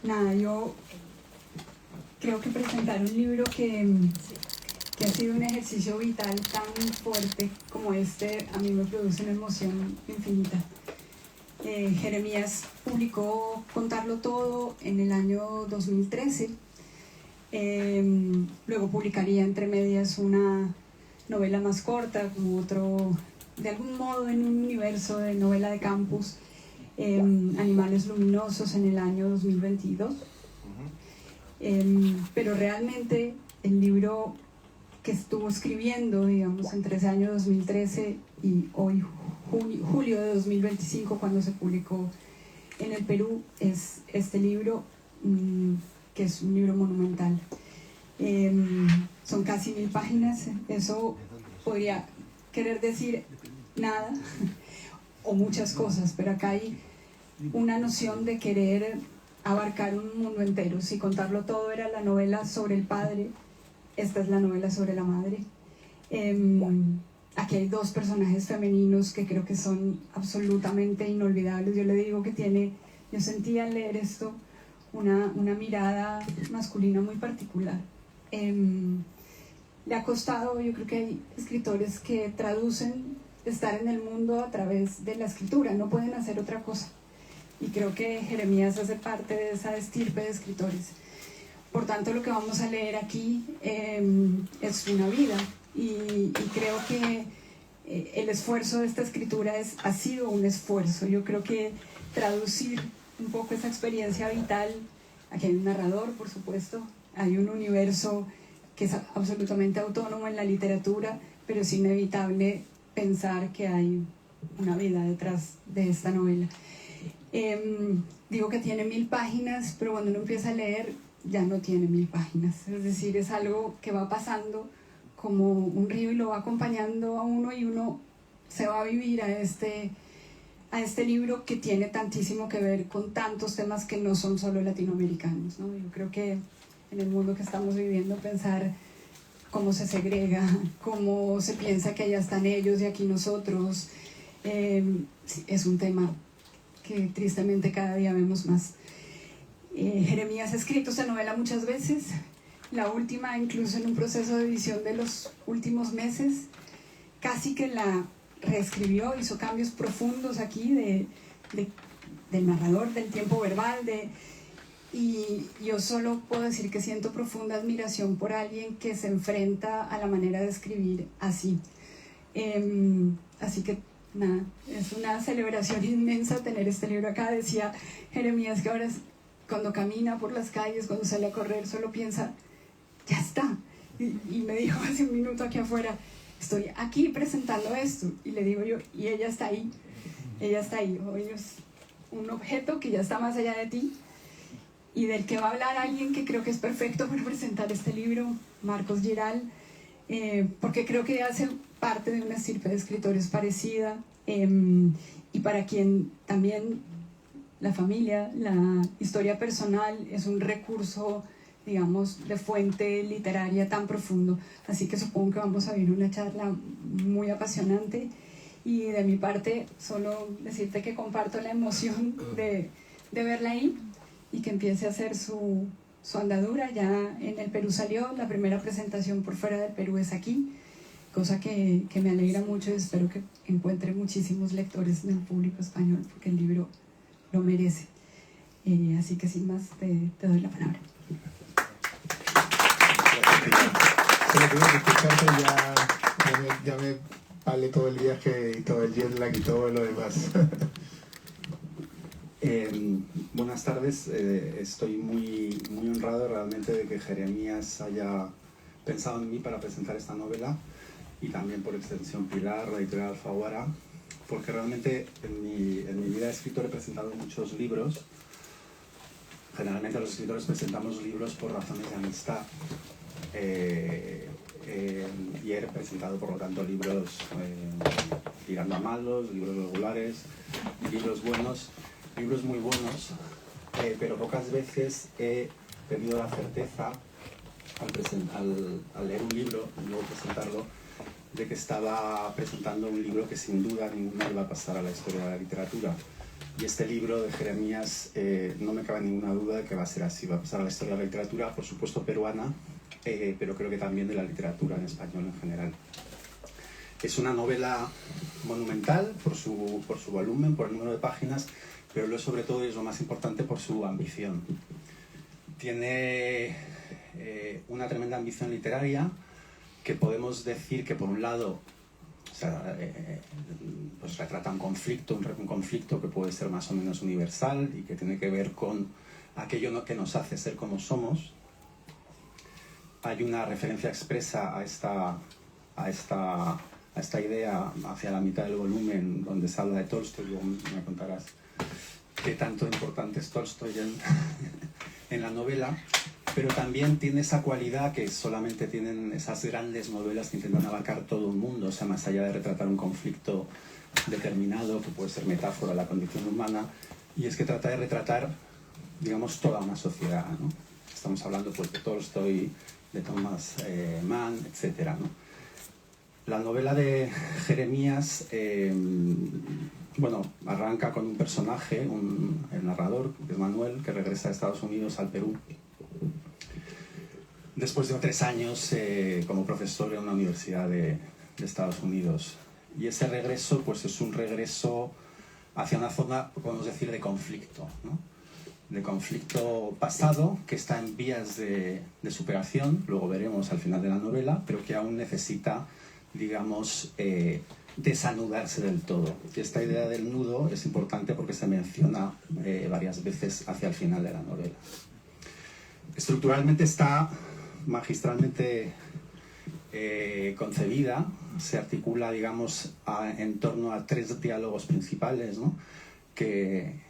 Nada, yo creo que presentar un libro que ha sido un ejercicio vital tan fuerte como este, a mí me produce una emoción infinita. Jeremías publicó Contarlo Todo en el año 2013. Luego publicaría entre medias una novela más corta, como otro, de algún modo en un universo de novela de campus, Animales Luminosos, en el año 2022. Pero realmente el libro que estuvo escribiendo, digamos, entre ese año 2013 y hoy, julio de 2025, cuando se publicó en el Perú, es este libro, que es un libro monumental. Son casi 1000 páginas. Eso podría querer decir nada o muchas cosas, pero acá hay una noción de querer abarcar un mundo entero. Si Contarlo Todo era la novela sobre el padre, esta es la novela sobre la madre. Aquí hay 2 personajes femeninos que creo que son absolutamente inolvidables. Yo le digo que yo sentía al leer esto una mirada masculina muy particular. Le ha costado, yo creo que hay escritores que traducen estar en el mundo a través de la escritura, no pueden hacer otra cosa. Y creo que Jeremías hace parte de esa estirpe de escritores. Por tanto, lo que vamos a leer aquí es una vida, y creo que el esfuerzo de esta escritura ha sido un esfuerzo. Yo creo que traducir un poco esa experiencia vital, aquí hay un narrador, por supuesto, hay un universo que es absolutamente autónomo en la literatura, pero es inevitable pensar que hay una vida detrás de esta novela. Digo que tiene 1000 páginas, pero cuando uno empieza a leer ya no tiene 1000 páginas, es decir, es algo que va pasando como un río y lo va acompañando a uno, y uno se va a vivir a este libro que tiene tantísimo que ver con tantos temas que no son solo latinoamericanos, ¿no? Yo creo que en el mundo que estamos viviendo, pensar cómo se segrega, cómo se piensa que allá están ellos y aquí nosotros, es un tema que tristemente cada día vemos más. Jeremías ha escrito esta novela muchas veces, la última incluso en un proceso de edición de los últimos meses, casi que la reescribió, hizo cambios profundos aquí del narrador, del tiempo verbal, y yo solo puedo decir que siento profunda admiración por alguien que se enfrenta a la manera de escribir así. Así que nada, es una celebración inmensa tener este libro acá. Decía Jeremías que ahora cuando camina por las calles, cuando sale a correr, solo piensa, ya está. Y me dijo hace un minuto aquí afuera, estoy aquí presentando esto, y le digo yo, y ella está ahí, o ella es un objeto que ya está más allá de ti, y del que va a hablar alguien que creo que es perfecto para presentar este libro, Marcos Giral, porque creo que hace parte de una estirpe de escritores parecida, y para quien también la familia, la historia personal es un recurso, digamos, de fuente literaria tan profundo. Así que supongo que vamos a vivir una charla muy apasionante, y de mi parte solo decirte que comparto la emoción de verla ahí y que empiece a hacer su andadura. Ya en el Perú salió, la primera presentación por fuera del Perú es aquí, cosa que me alegra mucho, y espero que encuentre muchísimos lectores en el público español, porque el libro lo merece. Así que sin más te doy la palabra. Solo tengo que escucharte, ya me vale todo el viaje y todo el jet lag y todo lo demás. Buenas tardes, estoy muy honrado realmente de que Jeremías haya pensado en mí para presentar esta novela, y también por extensión Pilar, la editorial Alfaguara, porque realmente en mi vida de escritor he presentado muchos libros. Generalmente los escritores presentamos libros por razones de amistad, y he presentado por lo tanto libros tirando a malos, libros regulares, libros buenos, libros muy buenos, pero pocas veces he tenido la certeza al leer un libro y luego presentarlo, de que estaba presentando un libro que sin duda ninguna iba a pasar a la historia de la literatura. Y este libro de Jeremías no me cabe ninguna duda de que va a ser así, va a pasar a la historia de la literatura, por supuesto peruana, pero creo que también de la literatura en español en general. Es una novela monumental por su volumen, por el número de páginas, pero lo es sobre todo, y es lo más importante, por su ambición. Tiene una tremenda ambición literaria que podemos decir que, por un lado, o sea, pues retrata un conflicto que puede ser más o menos universal y que tiene que ver con aquello que nos hace ser como somos. Hay una referencia expresa a esta idea hacia la mitad del volumen, donde se habla de Tolstoy. Luego me contarás qué tanto importante es Tolstoy en la novela, pero también tiene esa cualidad que solamente tienen esas grandes novelas que intentan abarcar todo un mundo, o sea, más allá de retratar un conflicto determinado, que puede ser metáfora de la condición humana, y es que trata de retratar, digamos, toda una sociedad, ¿no? Estamos hablando, pues, de Tolstoy, de Thomas Mann, etc., ¿no? La novela de Jeremías, bueno, arranca con un personaje, el narrador, que es Manuel, que regresa de Estados Unidos al Perú después de 3 años como profesor en una universidad de Estados Unidos. Y ese regreso, pues, es un regreso hacia una zona, podemos decir, de conflicto, ¿no? De conflicto pasado, que está en vías de superación, luego veremos al final de la novela, pero que aún necesita, digamos, desanudarse del todo. Y esta idea del nudo es importante porque se menciona varias veces hacia el final de la novela. Estructuralmente está magistralmente concebida, se articula, digamos, en torno a 3 diálogos principales, ¿no? que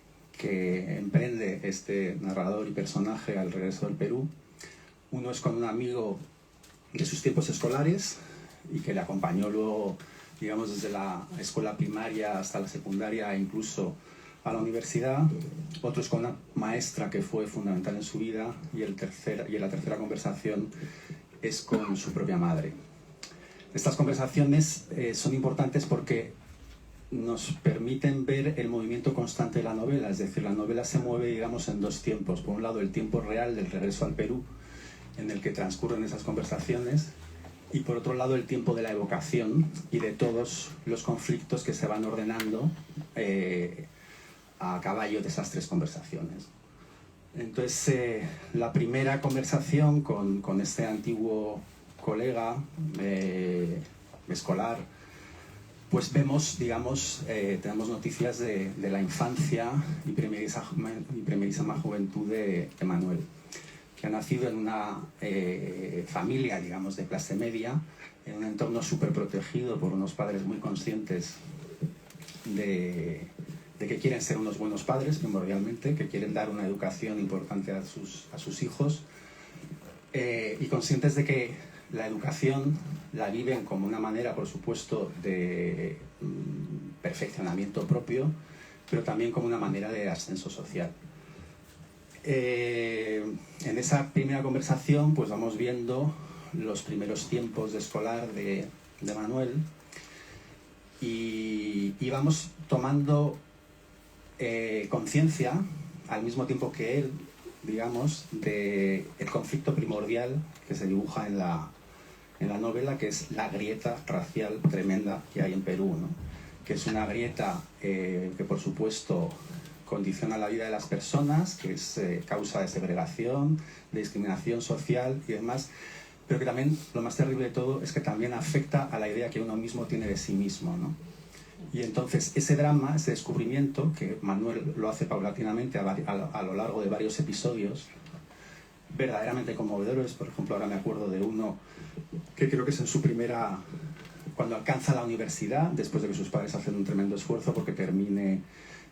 emprende este narrador y personaje al regreso del Perú. Uno es con un amigo de sus tiempos escolares y que le acompañó luego, digamos, desde la escuela primaria hasta la secundaria e incluso a la universidad. Otro es con una maestra que fue fundamental en su vida, y la tercera conversación es con su propia madre. Estas conversaciones son importantes porque nos permiten ver el movimiento constante de la novela, es decir, la novela se mueve, digamos, en 2 tiempos. Por un lado, el tiempo real del regreso al Perú, en el que transcurren esas conversaciones, y por otro lado, el tiempo de la evocación y de todos los conflictos que se van ordenando a caballo de esas 3 conversaciones. Entonces, la primera conversación con este antiguo colega escolar, pues vemos, digamos, tenemos noticias de la infancia y primerísima juventud de Manuel, que ha nacido en una familia, digamos, de clase media, en un entorno súper protegido por unos padres muy conscientes de que quieren ser unos buenos padres, primordialmente, que quieren dar una educación importante a sus hijos, y conscientes de que la educación la viven como una manera, por supuesto, de perfeccionamiento propio, pero también como una manera de ascenso social. En esa primera conversación, pues vamos viendo los primeros tiempos de escolar de Manuel, y vamos tomando conciencia, al mismo tiempo que él, digamos, del conflicto primordial que se dibuja en la novela, que es la grieta racial tremenda que hay en Perú, ¿no? Que es una grieta que, por supuesto, condiciona la vida de las personas, que es causa de segregación, de discriminación social y demás, pero que también, lo más terrible de todo, es que también afecta a la idea que uno mismo tiene de sí mismo, ¿no? Y entonces ese drama, ese descubrimiento, que Manuel lo hace paulatinamente a lo largo de varios episodios, verdaderamente conmovedores. Por ejemplo, ahora me acuerdo de uno que creo que es en su primera, cuando alcanza la universidad, después de que sus padres hacen un tremendo esfuerzo porque termine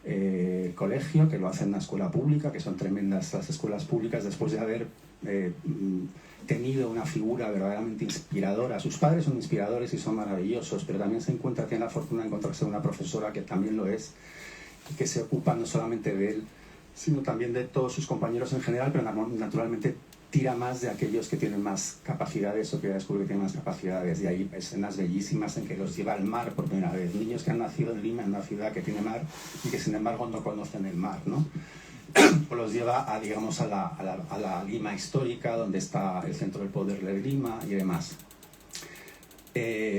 el colegio, que lo hace en una escuela pública, que son tremendas las escuelas públicas, después de haber tenido una figura verdaderamente inspiradora. Sus padres son inspiradores y son maravillosos, pero también tiene la fortuna de encontrarse una profesora que también lo es, y que se ocupa no solamente de él, sino también de todos sus compañeros en general, pero naturalmente tira más de aquellos que tienen más capacidades o que descubre que tienen más capacidades. Y hay escenas bellísimas en que los lleva al mar por primera vez. Niños que han nacido en Lima, en una ciudad que tiene mar, y que sin embargo no conocen el mar, ¿no? O los lleva a, digamos, a la Lima histórica, donde está el centro del poder de Lima y demás.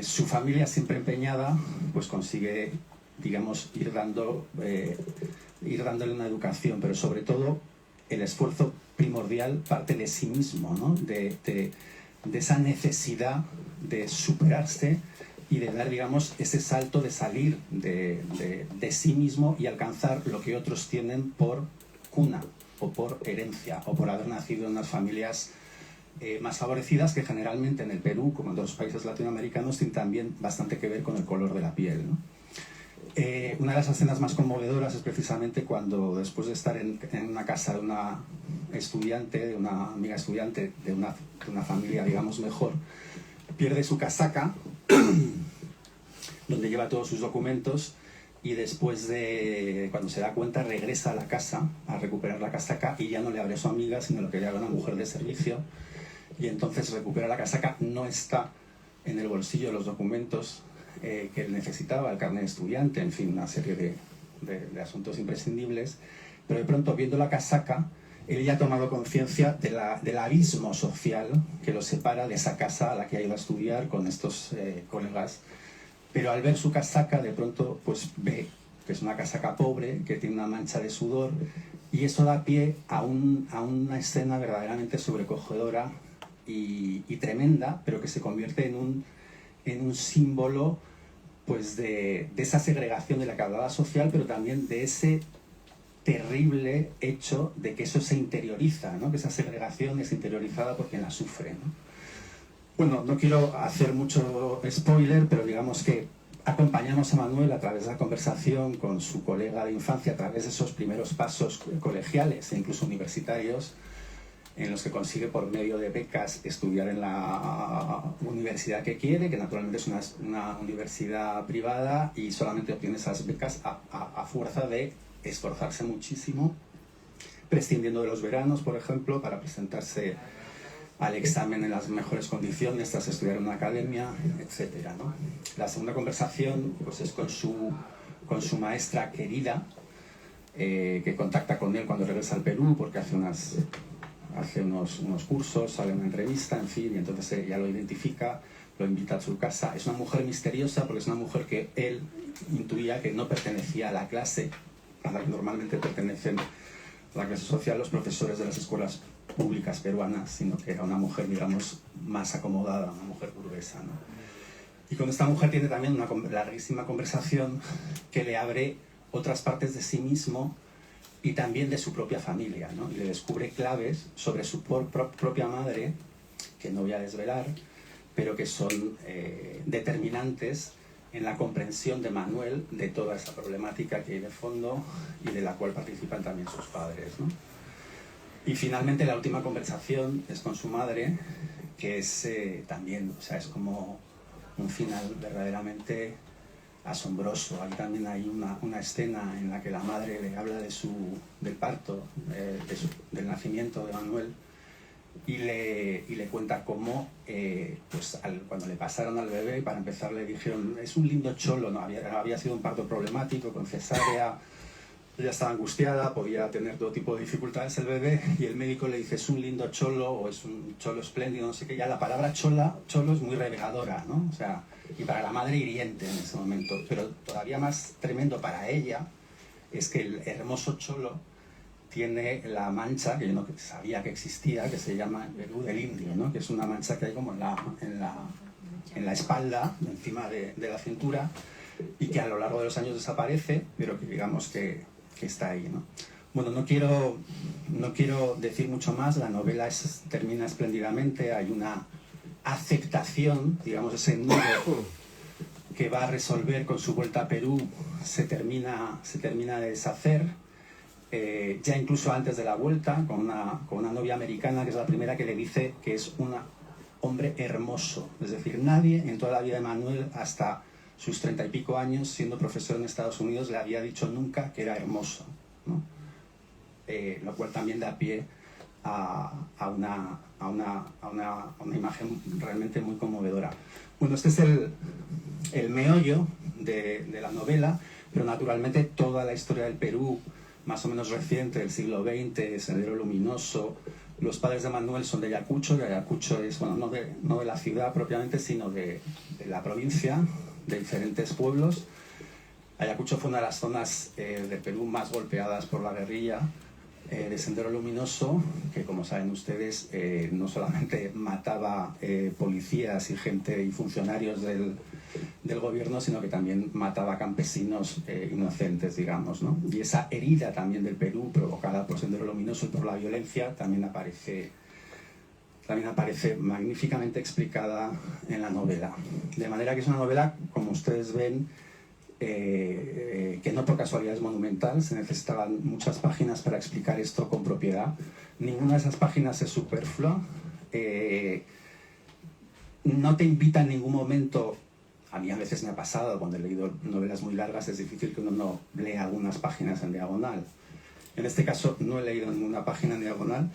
Su familia, siempre empeñada, pues consigue, digamos, ir dándole una educación, pero sobre todo el esfuerzo primordial parte de sí mismo, ¿no? de esa necesidad de superarse y de dar, digamos, ese salto de salir de sí mismo y alcanzar lo que otros tienen por cuna o por herencia o por haber nacido en unas familias más favorecidas, que generalmente en el Perú, como en otros países latinoamericanos, tienen también bastante que ver con el color de la piel, ¿no? Una de las escenas más conmovedoras es precisamente cuando, después de estar en una casa de una estudiante, de una amiga estudiante de una familia, digamos, mejor, pierde su casaca donde lleva todos sus documentos, y después de, cuando se da cuenta, regresa a la casa a recuperar la casaca y ya no le abre a su amiga, sino lo que le abre a una mujer de servicio, y entonces recupera la casaca. No está en el bolsillo de los documentos que él necesitaba, el carnet de estudiante, en fin, una serie de asuntos imprescindibles, pero de pronto, viendo la casaca, él ya ha tomado conciencia del abismo social que lo separa de esa casa a la que ha ido a estudiar con estos colegas. Pero al ver su casaca, de pronto pues ve que es una casaca pobre, que tiene una mancha de sudor, y eso da pie a una escena verdaderamente sobrecogedora y tremenda, pero que se convierte en un símbolo, pues, de esa segregación de la que hablaba social, pero también de ese terrible hecho de que eso se interioriza, ¿no? Que esa segregación es interiorizada por quien la sufre, ¿no? Bueno, no quiero hacer mucho spoiler, pero digamos que acompañamos a Manuel a través de la conversación con su colega de infancia, a través de esos primeros pasos colegiales e incluso universitarios, en los que consigue, por medio de becas, estudiar en la universidad que quiere, que naturalmente es una universidad privada, y solamente obtiene esas becas a fuerza de esforzarse muchísimo, prescindiendo de los veranos, por ejemplo, para presentarse al examen en las mejores condiciones, tras estudiar en una academia, etc., ¿no? La segunda conversación, pues, es con su maestra querida, que contacta con él cuando regresa al Perú, porque hace unos cursos, sale una entrevista, en fin, y entonces ella lo identifica, lo invita a su casa. Es una mujer misteriosa, porque es una mujer que él intuía que no pertenecía a la clase a la que normalmente pertenecen la clase social los profesores de las escuelas públicas peruanas, sino que era una mujer, digamos, más acomodada, una mujer burguesa, ¿no? Y con esta mujer tiene también una larguísima conversación que le abre otras partes de sí mismo y también de su propia familia, ¿no? Y le descubre claves sobre su propia madre, que no voy a desvelar, pero que son determinantes en la comprensión de Manuel de toda esa problemática que hay de fondo y de la cual participan también sus padres, ¿no? Y finalmente la última conversación es con su madre, que es también, o sea, es como un final verdaderamente asombroso. Ahí también hay una escena en la que la madre le habla del parto, del nacimiento de Manuel, y le cuenta cómo, pues, cuando le pasaron al bebé, para empezar le dijeron, es un lindo cholo, ¿no? Había sido un parto problemático, con cesárea, ella estaba angustiada, podía tener todo tipo de dificultades el bebé, y el médico le dice, es un lindo cholo, o es un cholo espléndido, no sé qué. Ya la palabra cholo es muy reveladora, ¿no? O sea, y para la madre hiriente en ese momento, pero todavía más tremendo para ella es que el hermoso cholo tiene la mancha, que yo no sabía que existía, que se llama Perú del indio, ¿no? Que es una mancha que hay como en la espalda, encima de la cintura, y que a lo largo de los años desaparece, pero que digamos que está ahí, ¿no? Bueno, no quiero decir mucho más. La novela termina espléndidamente. Hay una aceptación, digamos, ese nudo que va a resolver con su vuelta a Perú se termina de deshacer. Ya incluso antes de la vuelta, con una novia americana, que es la primera que le dice que es un hombre hermoso. Es decir, nadie en toda la vida de Manuel, hasta sus 30 y pico años, siendo profesor en Estados Unidos, le había dicho nunca que era hermoso, ¿no? Lo cual también da pie a una imagen realmente muy conmovedora. Bueno, este es el meollo de la novela, pero naturalmente toda la historia del Perú, más o menos reciente, del siglo XX, Sendero Luminoso. Los padres de Manuel son de Ayacucho, que Ayacucho es, bueno, no de la ciudad propiamente, sino de la provincia, de diferentes pueblos. Ayacucho fue una de las zonas del Perú más golpeadas por la guerrilla de Sendero Luminoso, que como saben ustedes no solamente mataba policías y gente y funcionarios del gobierno, sino que también mataba campesinos inocentes, digamos, ¿no? Y esa herida también del Perú provocada por Sendero Luminoso y por la violencia también aparece magníficamente explicada en la novela. De manera que es una novela, como ustedes ven, que no por casualidad es monumental. Se necesitaban muchas páginas para explicar esto con propiedad. Ninguna de esas páginas es superflua. No te invita en ningún momento. A mí a veces me ha pasado, cuando he leído novelas muy largas, es difícil que uno no lea algunas páginas en diagonal. En este caso no he leído ninguna página en diagonal,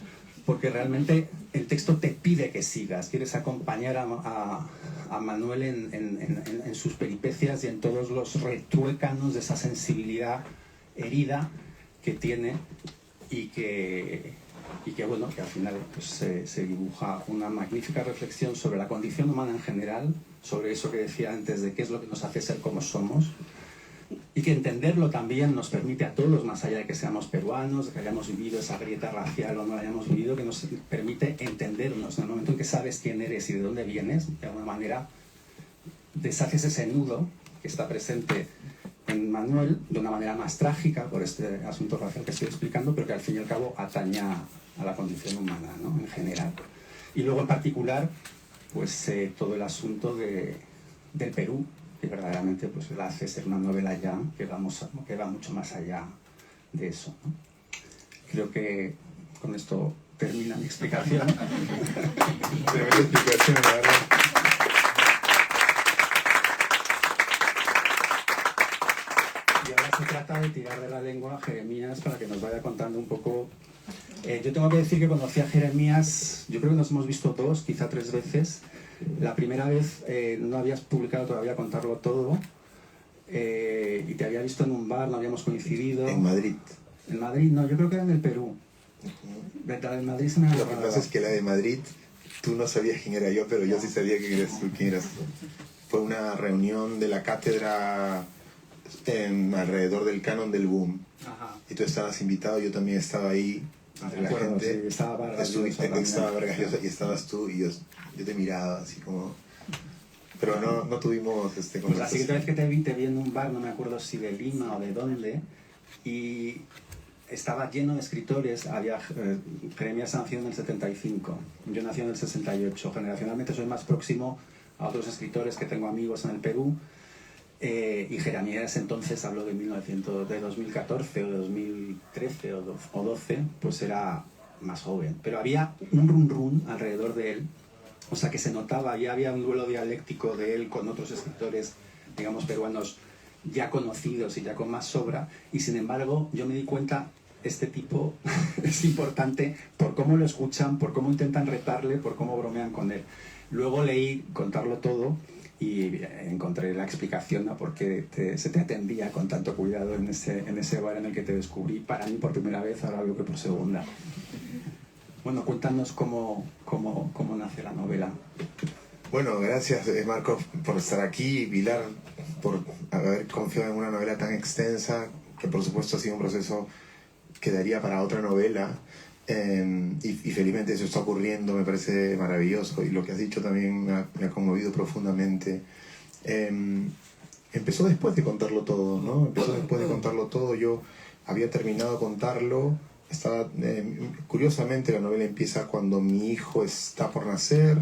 porque realmente el texto te pide que sigas. Quieres acompañar a Manuel en sus peripecias y en todos los retruécanos de esa sensibilidad herida que tiene y que bueno, que al final pues, se dibuja una magnífica reflexión sobre la condición humana en general, sobre eso que decía antes de qué es lo que nos hace ser como somos, y que entenderlo también nos permite a todos, más allá de que seamos peruanos, de que hayamos vivido esa grieta racial o no la hayamos vivido, que nos permite entendernos. En el momento en que sabes quién eres y de dónde vienes, de alguna manera deshaces ese nudo que está presente en Manuel de una manera más trágica por este asunto racial que estoy explicando, pero que al fin y al cabo ataña a la condición humana, ¿no? En general. Y luego en particular, pues todo el asunto del Perú, que verdaderamente pues, la hace ser una novela ya que va mucho más allá de eso, ¿no? Creo que con esto termina mi explicación. Tremenda explicación, la verdad. Y ahora se trata de tirar de la lengua a Jeremías para que nos vaya contando un poco. Yo tengo que decir que conocí a Jeremías, yo creo que nos hemos visto 2, quizá 3 veces. La primera vez no habías publicado todavía Contarlo Todo, y te había visto en un bar, no habíamos coincidido. En Madrid. En Madrid, no, yo creo que era en el Perú. La de Madrid se me ha Lo que pasa es que la de Madrid, tú no sabías quién era yo, pero yo sí sabía quién eras tú. Fue una reunión de la cátedra alrededor del canon del boom. Ajá. Y tú estabas invitado, yo también estaba ahí. Entre la gente, sí, estaba Vargas Llosa y estabas tú, y yo te miraba así como. Pero no tuvimos pues la siguiente vez que te vi en un bar, no me acuerdo si de Lima o de dónde, y estaba lleno de escritores. Jeremías nació en el 75, yo nací en el 68. Generacionalmente soy más próximo a otros escritores que tengo amigos en el Perú. Y Jeremías entonces, hablo de 2014 o de 2013 o 12, pues era más joven. Pero había un run alrededor de él, o sea que se notaba, ya había un duelo dialéctico de él con otros escritores, digamos, peruanos ya conocidos y ya con más sobra, y sin embargo yo me di cuenta, este tipo es importante por cómo lo escuchan, por cómo intentan retarle, por cómo bromean con él. Luego leí Contarlo Todo y encontré la explicación a por qué se te atendía con tanto cuidado en ese bar en el que te descubrí, para mí por primera vez, ahora veo que por segunda. Bueno, cuéntanos cómo nace la novela. Bueno, gracias Marcos por estar aquí, y Pilar por haber confiado en una novela tan extensa, que por supuesto ha sido un proceso que daría para otra novela. Y felizmente eso está ocurriendo, me parece maravilloso, y lo que has dicho también me ha conmovido profundamente. Empezó después de Contarlo Todo, ¿no? Empezó después de Contarlo Todo. Yo había terminado de contarlo, curiosamente la novela empieza cuando mi hijo está por nacer,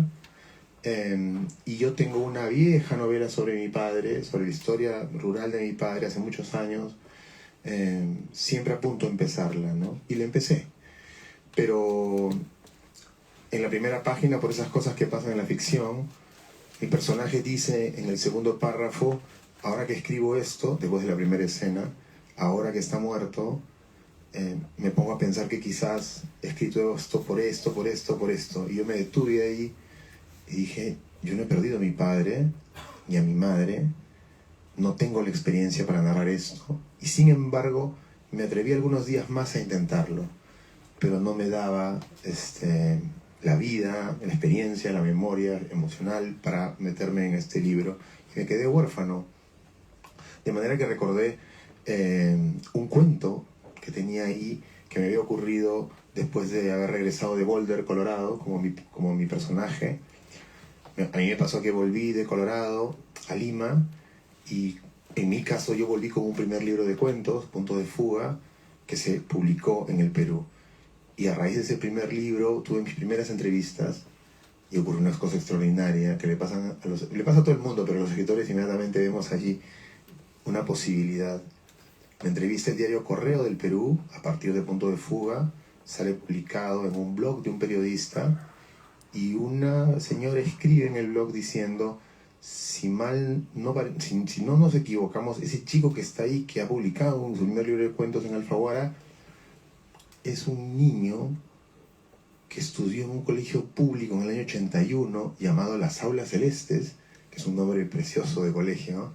y yo tengo una vieja novela sobre mi padre, sobre la historia rural de mi padre hace muchos años, siempre a punto de empezarla, ¿no? Y la empecé. Pero en la primera página, por esas cosas que pasan en la ficción, mi personaje dice en el segundo párrafo: ahora que escribo esto, después de la primera escena, ahora que está muerto, me pongo a pensar que quizás he escrito esto por esto, por esto, por esto. Y yo me detuve ahí y dije, yo no he perdido a mi padre ni a mi madre, no tengo la experiencia para narrar esto. Y sin embargo, me atreví algunos días más a intentarlo, pero no me daba la vida, la experiencia, la memoria emocional para meterme en este libro. Y me quedé huérfano. De manera que recordé un cuento que tenía ahí, que me había ocurrido después de haber regresado de Boulder, Colorado, como mi personaje. A mí me pasó que volví de Colorado a Lima, y en mi caso yo volví con un primer libro de cuentos, Punto de Fuga, que se publicó en el Perú. Y a raíz de ese primer libro tuve mis primeras entrevistas y ocurrió una cosa extraordinaria que le pasa a todo el mundo, pero los escritores inmediatamente vemos allí una posibilidad. Me entrevista el diario Correo del Perú a partir de Punto de Fuga, sale publicado en un blog de un periodista, y una señora escribe en el blog diciendo, si no nos equivocamos, ese chico que está ahí, que ha publicado su primer libro de cuentos en Alfaguara, es un niño que estudió en un colegio público en el año 81 llamado Las Aulas Celestes, que es un nombre precioso de colegio.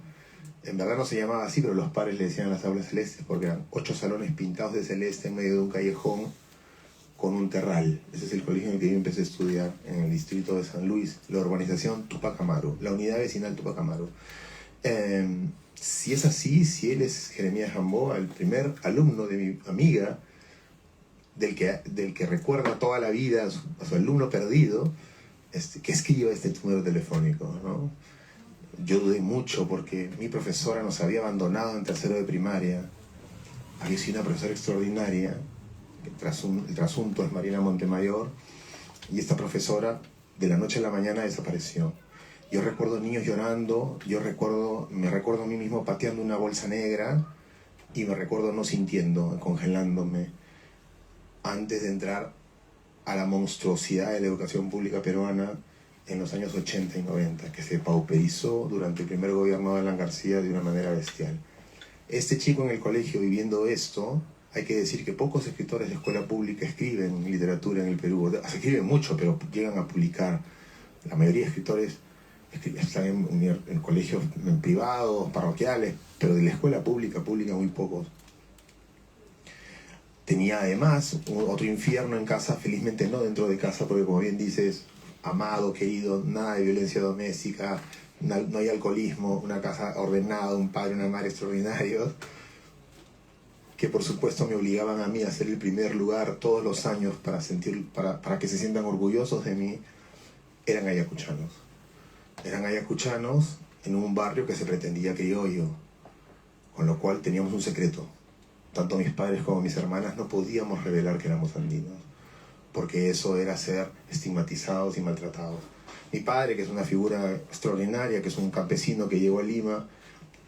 En verdad no se llamaba así, pero los padres le decían Las Aulas Celestes porque eran 8 salones pintados de celeste en medio de un callejón con un terral. Ese es el colegio en el que yo empecé a estudiar, en el distrito de San Luis, la urbanización Tupac Amaru, la unidad vecinal Tupac Amaru. Si es así, si él es Jeremías Gamboa, el primer alumno de mi amiga, del que recuerda toda la vida a su alumno perdido, que escriba este número telefónico, ¿no? Yo dudé mucho porque mi profesora nos había abandonado en tercero de primaria. Había sido una profesora extraordinaria. El trasunto es Mariana Montemayor, y esta profesora de la noche a la mañana desapareció. Yo recuerdo niños llorando, me recuerdo a mí mismo pateando una bolsa negra, y me recuerdo no sintiendo, congelándome, antes de entrar a la monstruosidad de la educación pública peruana en los años 80 y 90, que se pauperizó durante el primer gobierno de Alan García de una manera bestial. Este chico en el colegio viviendo esto, hay que decir que pocos escritores de escuela pública escriben literatura en el Perú. Se escriben mucho, pero llegan a publicar. La mayoría de escritores están en colegios privados, parroquiales, pero de la escuela pública muy pocos. Tenía además otro infierno en casa, felizmente no dentro de casa, porque como bien dices, amado, querido, nada de violencia doméstica, no hay alcoholismo, una casa ordenada, un padre y una madre extraordinarios, que por supuesto me obligaban a mí a ser el primer lugar todos los años para que se sientan orgullosos de mí. Eran ayacuchanos. Eran ayacuchanos en un barrio que se pretendía criollo, con lo cual teníamos un secreto. Tanto mis padres como mis hermanas no podíamos revelar que éramos andinos, porque eso era ser estigmatizados y maltratados. Mi padre, que es una figura extraordinaria, que es un campesino que llegó a Lima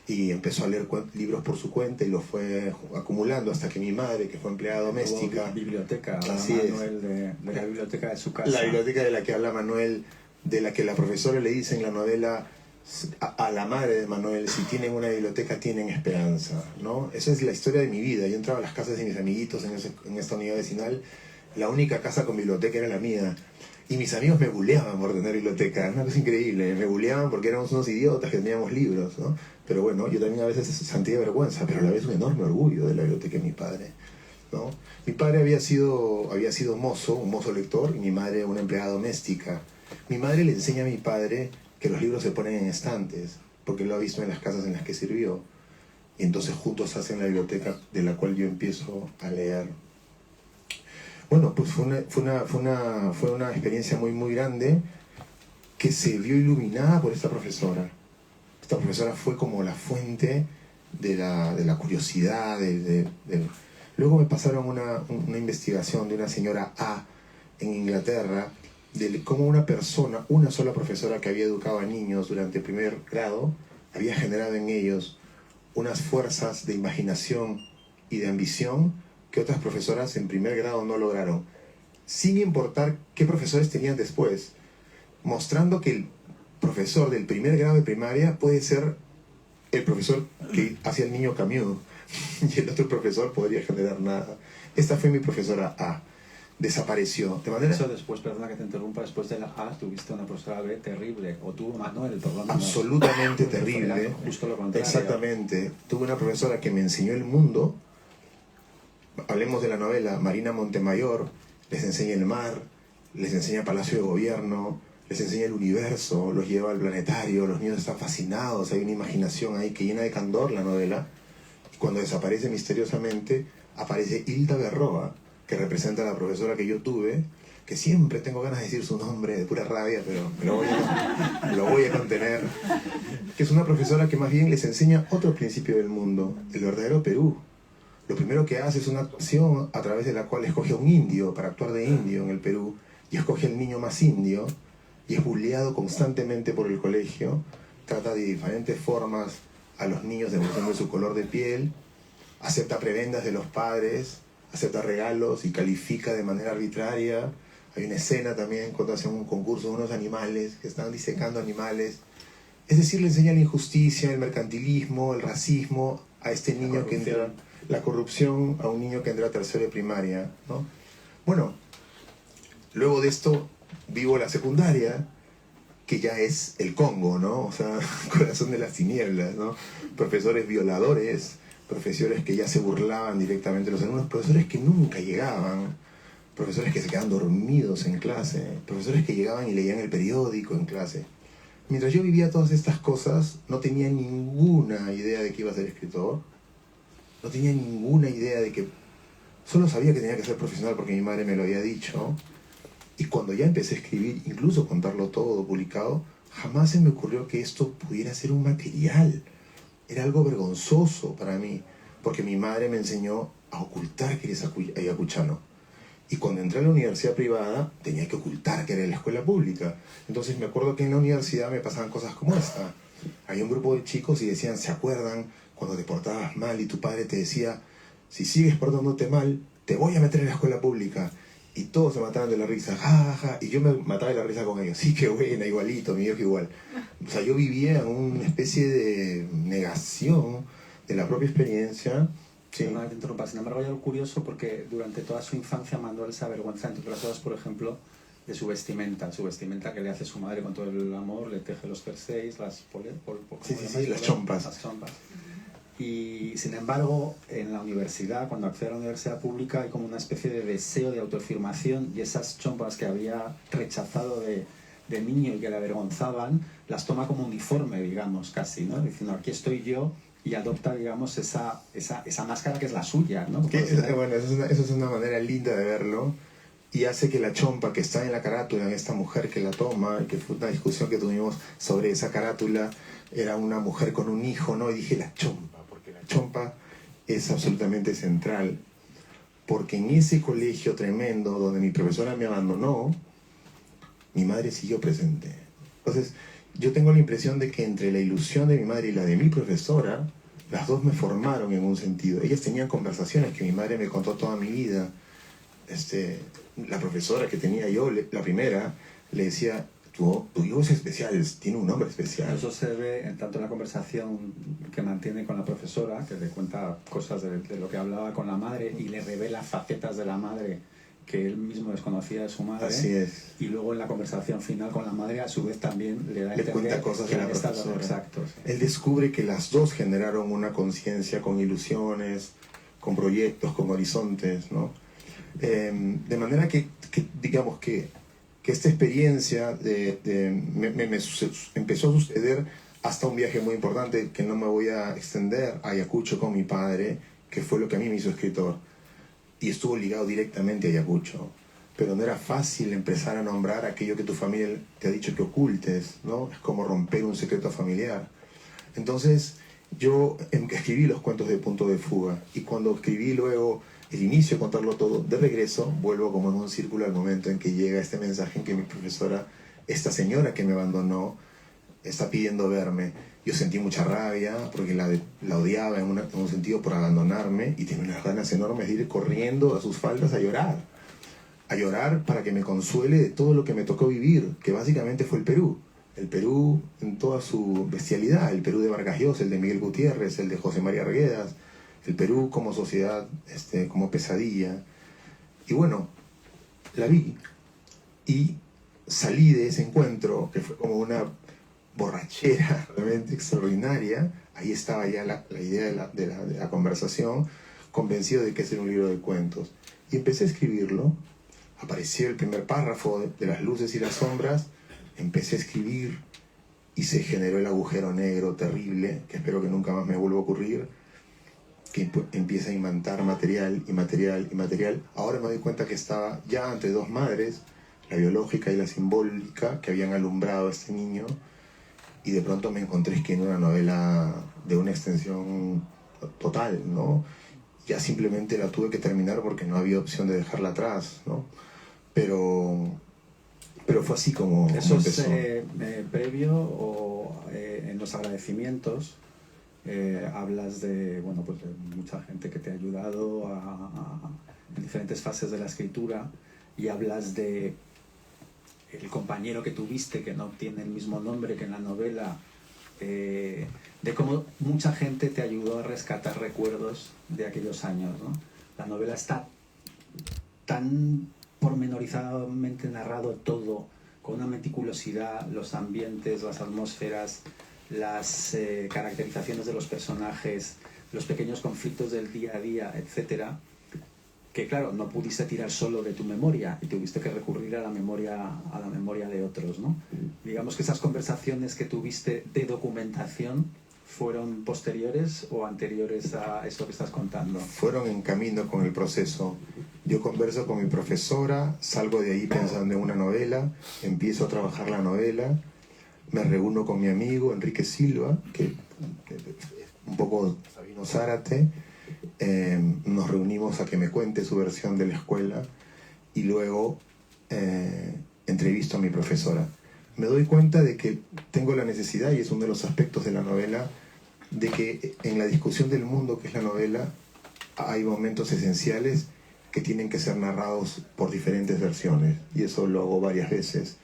y empezó a leer libros por su cuenta y los fue acumulando hasta que mi madre, que fue empleada doméstica... Biblioteca, así Manuel, de la biblioteca de su casa. La biblioteca de la que habla Manuel, de la que la profesora le dice en la novela a la madre de Manuel, si tienen una biblioteca tienen esperanza, ¿no? Esa es la historia de mi vida. Yo entraba a las casas de mis amiguitos en esta unidad vecinal. La única casa con biblioteca era la mía. Y mis amigos me buleaban por tener biblioteca. Una cosa increíble. Me buleaban porque éramos unos idiotas que teníamos libros, ¿no? Pero bueno, yo también a veces sentía vergüenza, pero a la vez un enorme orgullo de la biblioteca de mi padre, ¿no? Mi padre había sido un mozo lector, y mi madre una empleada doméstica. Mi madre le enseña a mi padre que los libros se ponen en estantes, porque lo ha visto en las casas en las que sirvió. Y entonces juntos hacen la biblioteca de la cual yo empiezo a leer. Bueno, pues fue una experiencia muy, muy grande que se vio iluminada por esta profesora. Esta profesora fue como la fuente de la curiosidad. Luego me pasaron una investigación de una señora A en Inglaterra, de cómo una sola profesora que había educado a niños durante el primer grado, había generado en ellos unas fuerzas de imaginación y de ambición que otras profesoras en primer grado no lograron, sin importar qué profesores tenían después, mostrando que el profesor del primer grado de primaria puede ser el profesor que hace el niño Camus, y el otro profesor podría generar nada. Esta fue mi profesora A. Desapareció. De manera... Eso después, perdona que te interrumpa, después de la A tuviste una profesora B terrible, o tuvo Manuel, perdón. Absolutamente terrible. Justo lo contrario. Exactamente. Tuve una profesora que me enseñó el mundo. Hablemos de la novela. Marina Montemayor les enseña el mar, les enseña Palacio de Gobierno, les enseña el universo, los lleva al planetario, los niños están fascinados, hay una imaginación ahí que llena de candor la novela. Y cuando desaparece misteriosamente, aparece Hilda Berroa, que representa a la profesora que yo tuve, que siempre tengo ganas de decir su nombre de pura rabia, pero lo voy a contener, que es una profesora que más bien les enseña otro principio del mundo, el verdadero Perú. Lo primero que hace es una actuación a través de la cual escoge a un indio para actuar de indio en el Perú, y escoge al niño más indio, y es bulleado constantemente por el colegio, trata de diferentes formas a los niños en función de su color de piel, acepta prebendas de los padres, acepta regalos y califica de manera arbitraria. Hay una escena también cuando hacen un concurso de unos animales que están disecando animales. Es decir, le enseña la injusticia, el mercantilismo, el racismo a este niño que entra, la corrupción a un niño que entra a tercero de primaria, ¿no? Bueno, luego de esto vivo la secundaria, que ya es el Congo, ¿no? O sea, corazón de las tinieblas, ¿no? Profesores violadores, profesores que ya se burlaban directamente de los alumnos, profesores que nunca llegaban, profesores que se quedaban dormidos en clase, profesores que llegaban y leían el periódico en clase. Mientras yo vivía todas estas cosas, no tenía ninguna idea de que iba a ser escritor, no tenía ninguna idea de que... Solo sabía que tenía que ser profesional porque mi madre me lo había dicho, y cuando ya empecé a escribir, incluso contarlo todo publicado, jamás se me ocurrió que esto pudiera ser un material. Era algo vergonzoso para mí, porque mi madre me enseñó a ocultar que eres ayacuchano. Y cuando entré a la universidad privada, tenía que ocultar que era de la escuela pública. Entonces me acuerdo que en la universidad me pasaban cosas como esta. Había un grupo de chicos y decían, ¿se acuerdan cuando te portabas mal y tu padre te decía, si sigues portándote mal, te voy a meter en la escuela pública? Y todos se mataban de la risa, ja, ja, ja, y yo me mataba de la risa con ellos. Sí, qué buena, igualito, mi viejo igual. O sea, yo vivía en una especie de negación de la propia experiencia. Sí. No te interrumpa, sin embargo hay algo curioso porque durante toda su infancia Manuel se avergüenza, entre otras cosas, por ejemplo, de su vestimenta que le hace su madre con todo el amor, le teje los jerseys, las chompas. Las chompas. Y sin embargo, en la universidad, cuando accede a la universidad pública, hay como una especie de deseo de autoafirmación, y esas chompas que había rechazado de niño y que le avergonzaban, las toma como uniforme, digamos, casi, ¿no? Diciendo, aquí estoy yo, y adopta, digamos, esa máscara que es la suya, ¿no? Bueno, eso es una manera linda de verlo, y hace que la chompa que está en la carátula, en esta mujer que la toma, que fue una discusión que tuvimos sobre esa carátula, era una mujer con un hijo, ¿no? Y dije la chompa, porque la chompa es absolutamente central, porque en ese colegio tremendo donde mi profesora me abandonó, mi madre siguió presente. Entonces, yo tengo la impresión de que entre la ilusión de mi madre y la de mi profesora, las dos me formaron en un sentido. Ellas tenían conversaciones que mi madre me contó toda mi vida. La profesora que tenía yo, la primera, le decía, tu hijo es especial, tiene un nombre especial. Eso se ve tanto en la conversación que mantiene con la profesora, que le cuenta cosas de lo que hablaba con la madre y le revela facetas de la madre que él mismo desconocía de su madre. Así es. Y luego en la conversación final con la madre, a su vez también le cuenta cosas de la profesora. Exacto, sí. Él descubre que las dos generaron una conciencia con ilusiones, con proyectos, con horizontes, ¿no? De manera que digamos que esta experiencia me empezó a suceder hasta un viaje muy importante que no me voy a extender, a Ayacucho con mi padre, que fue lo que a mí me hizo escritor. Y estuvo ligado directamente a Ayacucho. Pero no era fácil empezar a nombrar aquello que tu familia te ha dicho que ocultes, ¿no? Es como romper un secreto familiar. Entonces, yo escribí los cuentos de Punto de Fuga. Y cuando escribí luego el inicio, contarlo todo, de regreso, vuelvo como en un círculo al momento en que llega este mensaje en que mi profesora, esta señora que me abandonó, está pidiendo verme. Yo sentí mucha rabia porque la odiaba en un sentido por abandonarme, y tenía unas ganas enormes de ir corriendo a sus faldas a llorar para que me consuele de todo lo que me tocó vivir, que básicamente fue el Perú en toda su bestialidad, el Perú de Vargas Llosa, el de Miguel Gutiérrez, el de José María Arguedas, el Perú como sociedad, como pesadilla. Y bueno, la vi y salí de ese encuentro, que fue como una borrachera realmente extraordinaria. Ahí estaba ya la idea de la conversación, convencido de que ese era un libro de cuentos. Y empecé a escribirlo. Apareció el primer párrafo de las luces y las sombras, empecé a escribir y se generó el agujero negro terrible, que espero que nunca más me vuelva a ocurrir, que empieza a imantar material y material y material. Ahora me doy cuenta que estaba ya ante dos madres, la biológica y la simbólica, que habían alumbrado a este niño, y de pronto me encontré escribiendo una novela de una extensión total, ¿no? Ya simplemente la tuve que terminar porque no había opción de dejarla atrás, ¿no? Pero fue así como ¿Eso empezó. es previo o en los agradecimientos hablas de, bueno, pues de mucha gente que te ha ayudado en diferentes fases de la escritura, y hablas de el compañero que tuviste que no tiene el mismo nombre que en la novela, de cómo mucha gente te ayudó a rescatar recuerdos de aquellos años, ¿no? La novela está tan pormenorizadamente narrado todo, con una meticulosidad, los ambientes, las atmósferas, las caracterizaciones de los personajes, los pequeños conflictos del día a día, etcétera, que claro, no pudiste tirar solo de tu memoria y tuviste que recurrir a la memoria de otros, ¿no? Digamos que esas conversaciones que tuviste de documentación fueron posteriores o anteriores a eso que estás contando. Fueron en camino con el proceso. Yo converso con mi profesora, salgo de ahí pensando en una novela, empiezo a trabajar la novela, me reúno con mi amigo Enrique Silva, que un poco Sabino Zárate, nos reunimos a que me cuente su versión de la escuela y luego entrevisto a mi profesora. Me doy cuenta de que tengo la necesidad, y es uno de los aspectos de la novela, de que en la discusión del mundo que es la novela hay momentos esenciales que tienen que ser narrados por diferentes versiones, y eso lo hago varias veces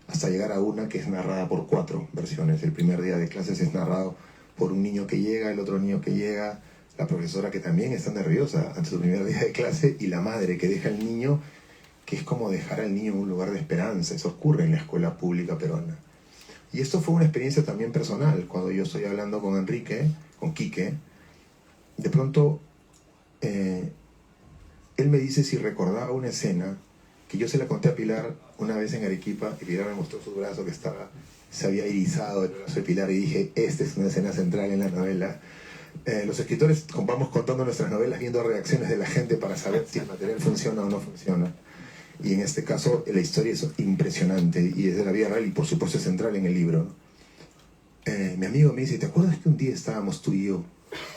hasta llegar a una que es narrada por 4 versiones. El primer día de clases es narrado por un niño que llega, el otro niño que llega, la profesora que también está nerviosa ante su primer día de clase, y la madre que deja al niño, que es como dejar al niño en un lugar de esperanza. Eso ocurre en la escuela pública peruana. Y esto fue una experiencia también personal. Cuando yo estoy hablando con Enrique, con Quique, de pronto él me dice si recordaba una escena que yo se la conté a Pilar una vez en Arequipa, y Pilar me mostró su brazo que se había erizado el brazo de Pilar, y dije, esta es una escena central en la novela. Los escritores vamos contando nuestras novelas viendo reacciones de la gente para saber si el material funciona o no funciona. Y en este caso la historia es impresionante y es de la vida real, y por supuesto es central en el libro. Mi amigo me dice, ¿te acuerdas que un día estábamos tú y yo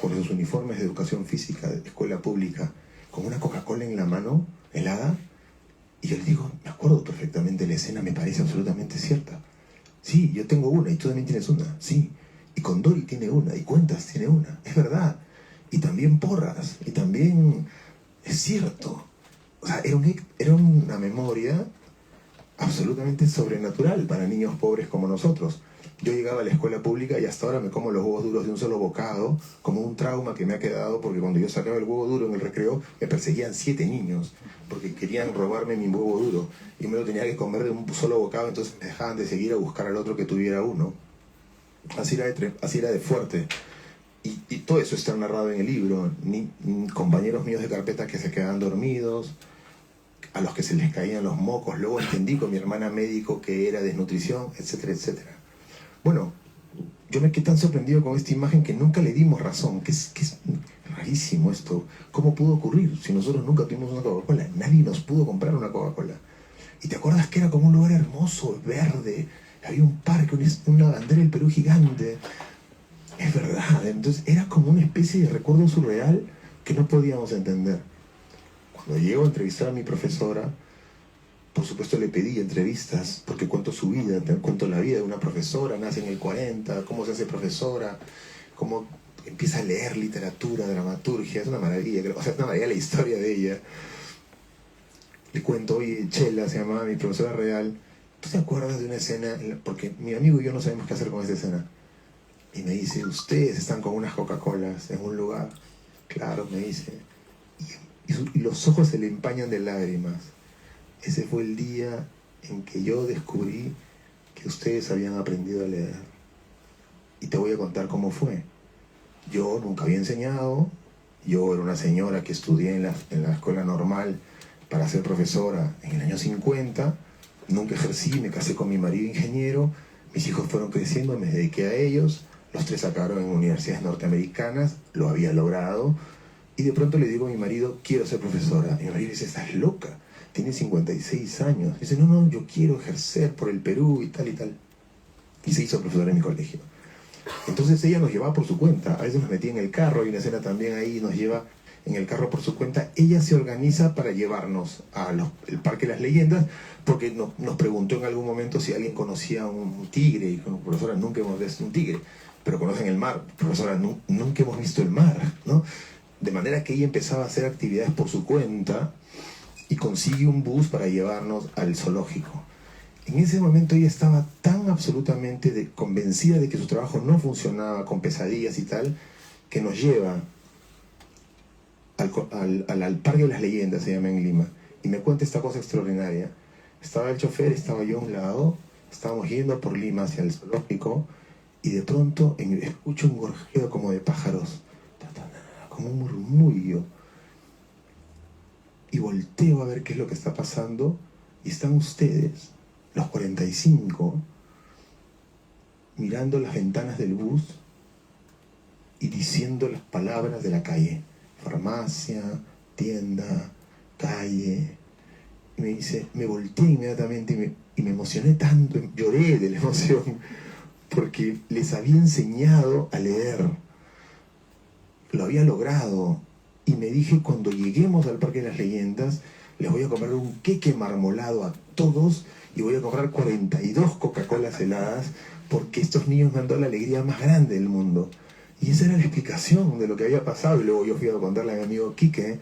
con los uniformes de educación física de escuela pública con una Coca-Cola en la mano, helada? Y yo le digo, me acuerdo perfectamente, la escena me parece absolutamente cierta. Sí, yo tengo una y tú también tienes una, sí. Y Condori tiene una, y Cuentas tiene una, es verdad. Y también Porras, y también es cierto. O sea, era una memoria absolutamente sobrenatural para niños pobres como nosotros. Yo llegaba a la escuela pública y hasta ahora me como los huevos duros de un solo bocado, como un trauma que me ha quedado, porque cuando yo sacaba el huevo duro en el recreo me perseguían 7 niños porque querían robarme mi huevo duro y me lo tenía que comer de un solo bocado. Entonces me dejaban de seguir a buscar al otro que tuviera uno. Así era de fuerte. Y todo eso está narrado en el libro. Compañeros míos de carpeta que se quedaban dormidos, a los que se les caían los mocos. Luego entendí con mi hermana médico que era desnutrición, etcétera, etcétera. Bueno, yo me quedé tan sorprendido con esta imagen que nunca le dimos razón, que es rarísimo esto. ¿Cómo pudo ocurrir si nosotros nunca tuvimos una Coca-Cola? Nadie nos pudo comprar una Coca-Cola. ¿Y te acuerdas que era como un lugar hermoso, verde? Había un parque, una bandera del Perú gigante. Es verdad, entonces era como una especie de recuerdo surreal que no podíamos entender. Cuando llego a entrevistar a mi profesora, por supuesto le pedí entrevistas, porque cuento su vida, cuento la vida de una profesora, nace en el 40, cómo se hace profesora, cómo empieza a leer literatura, dramaturgia, es una maravilla, o sea, es una maravilla la historia de ella. Le cuento, oye, Chela se llamaba mi profesora real, ¿tú te acuerdas de una escena? Porque mi amigo y yo no sabemos qué hacer con esta escena. Y me dice, ustedes están con unas Coca-Colas en un lugar Claro, me dice. Y los ojos se le empañan de lágrimas. Ese fue el día en que yo descubrí que ustedes habían aprendido a leer. Y te voy a contar cómo fue. Yo nunca había enseñado. Yo era una señora que estudié en la escuela normal para ser profesora en el año 50. Nunca ejercí, me casé con mi marido ingeniero. Mis hijos fueron creciendo, me dediqué a ellos. Los 3 acabaron en universidades norteamericanas. Lo había logrado. Y de pronto le digo a mi marido, quiero ser profesora. Y mi marido dice, estás loca. Tienes 56 años. Dice, no, yo quiero ejercer por el Perú y tal y tal. Y se hizo profesora en mi colegio. Entonces ella nos llevaba por su cuenta. A veces nos metía en el carro, hay una escena también ahí, nos lleva en el carro por su cuenta. Ella se organiza para llevarnos al Parque de las Leyendas, porque nos preguntó en algún momento si alguien conocía un tigre. Y como profesora, nunca hemos visto un tigre, pero conocen el mar. Profesora, nunca hemos visto el mar, ¿no? De manera que ella empezaba a hacer actividades por su cuenta y consigue un bus para llevarnos al zoológico. En ese momento ella estaba tan absolutamente convencida de que su trabajo no funcionaba, con pesadillas y tal, que nos lleva al Parque de las Leyendas, se llama en Lima, y me cuenta esta cosa extraordinaria. Estaba el chofer, estaba yo a un lado, estábamos yendo por Lima hacia el zoológico, y de pronto escucho un gorjeo como de pájaros, como un murmullo, y volteo a ver qué es lo que está pasando, y están ustedes, los 45, mirando las ventanas del bus y diciendo las palabras de la calle: farmacia, tienda, calle. Y me dice, me volteé inmediatamente y me emocioné tanto, lloré de la emoción, porque les había enseñado a leer, lo había logrado. Y me dije, cuando lleguemos al Parque de las Leyendas, les voy a comprar un queque marmolado a todos y voy a comprar 42 Coca-Colas heladas, porque estos niños me han dado la alegría más grande del mundo. Y esa era la explicación de lo que había pasado. Y luego yo fui a contarle a mi amigo Quique,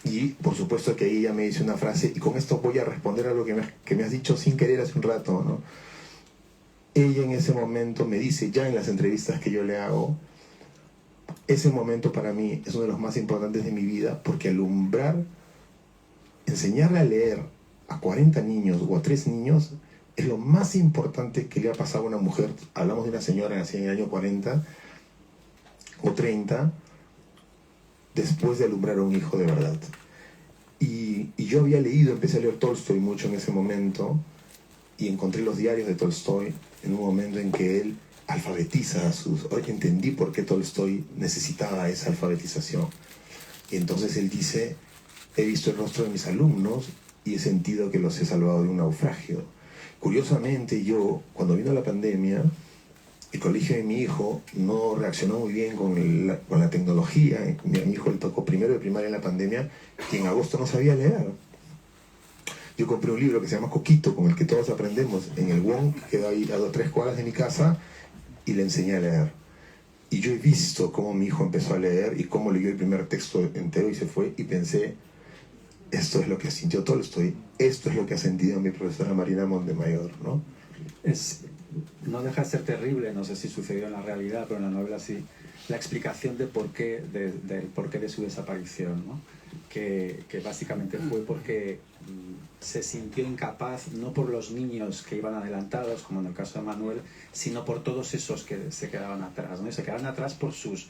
y por supuesto que ahí ella me dice una frase, y con esto voy a responder a lo que me has dicho sin querer hace un rato, ¿no? Ella en ese momento me dice, ya en las entrevistas que yo le hago, ese momento para mí es uno de los más importantes de mi vida, porque alumbrar, enseñarle a leer a 40 niños o a 3 niños es lo más importante que le ha pasado a una mujer. Hablamos de una señora nacida en el año 40 o 30, después de alumbrar a un hijo de verdad. Y yo había leído, empecé a leer Tolstoy mucho en ese momento, y encontré los diarios de Tolstoy en un momento en que él alfabetiza a sus... Hoy entendí por qué Tolstoy necesitaba esa alfabetización. Y entonces él dice, he visto el rostro de mis alumnos y he sentido que los he salvado de un naufragio. Curiosamente, yo, cuando vino la pandemia, el colegio de mi hijo no reaccionó muy bien con la tecnología. Mi hijo le tocó primero de primaria en la pandemia, y en agosto no sabía leer. Yo compré un libro que se llama Coquito, con el que todos aprendemos, en el WON, que queda ahí a 3 cuadras de mi casa, y le enseñé a leer. Y yo he visto cómo mi hijo empezó a leer y cómo leyó el primer texto entero y se fue, y pensé, esto es lo que sintió Tolstoy, esto es lo que ha sentido mi profesora Marina Montemayor, ¿no? No deja de ser terrible, no sé si sucedió en la realidad, pero en la novela sí, la explicación del porqué de su desaparición, ¿no? Que básicamente fue porque se sintió incapaz, no por los niños que iban adelantados, como en el caso de Manuel, sino por todos esos que se quedaban atrás, ¿no? Y se quedaban atrás por sus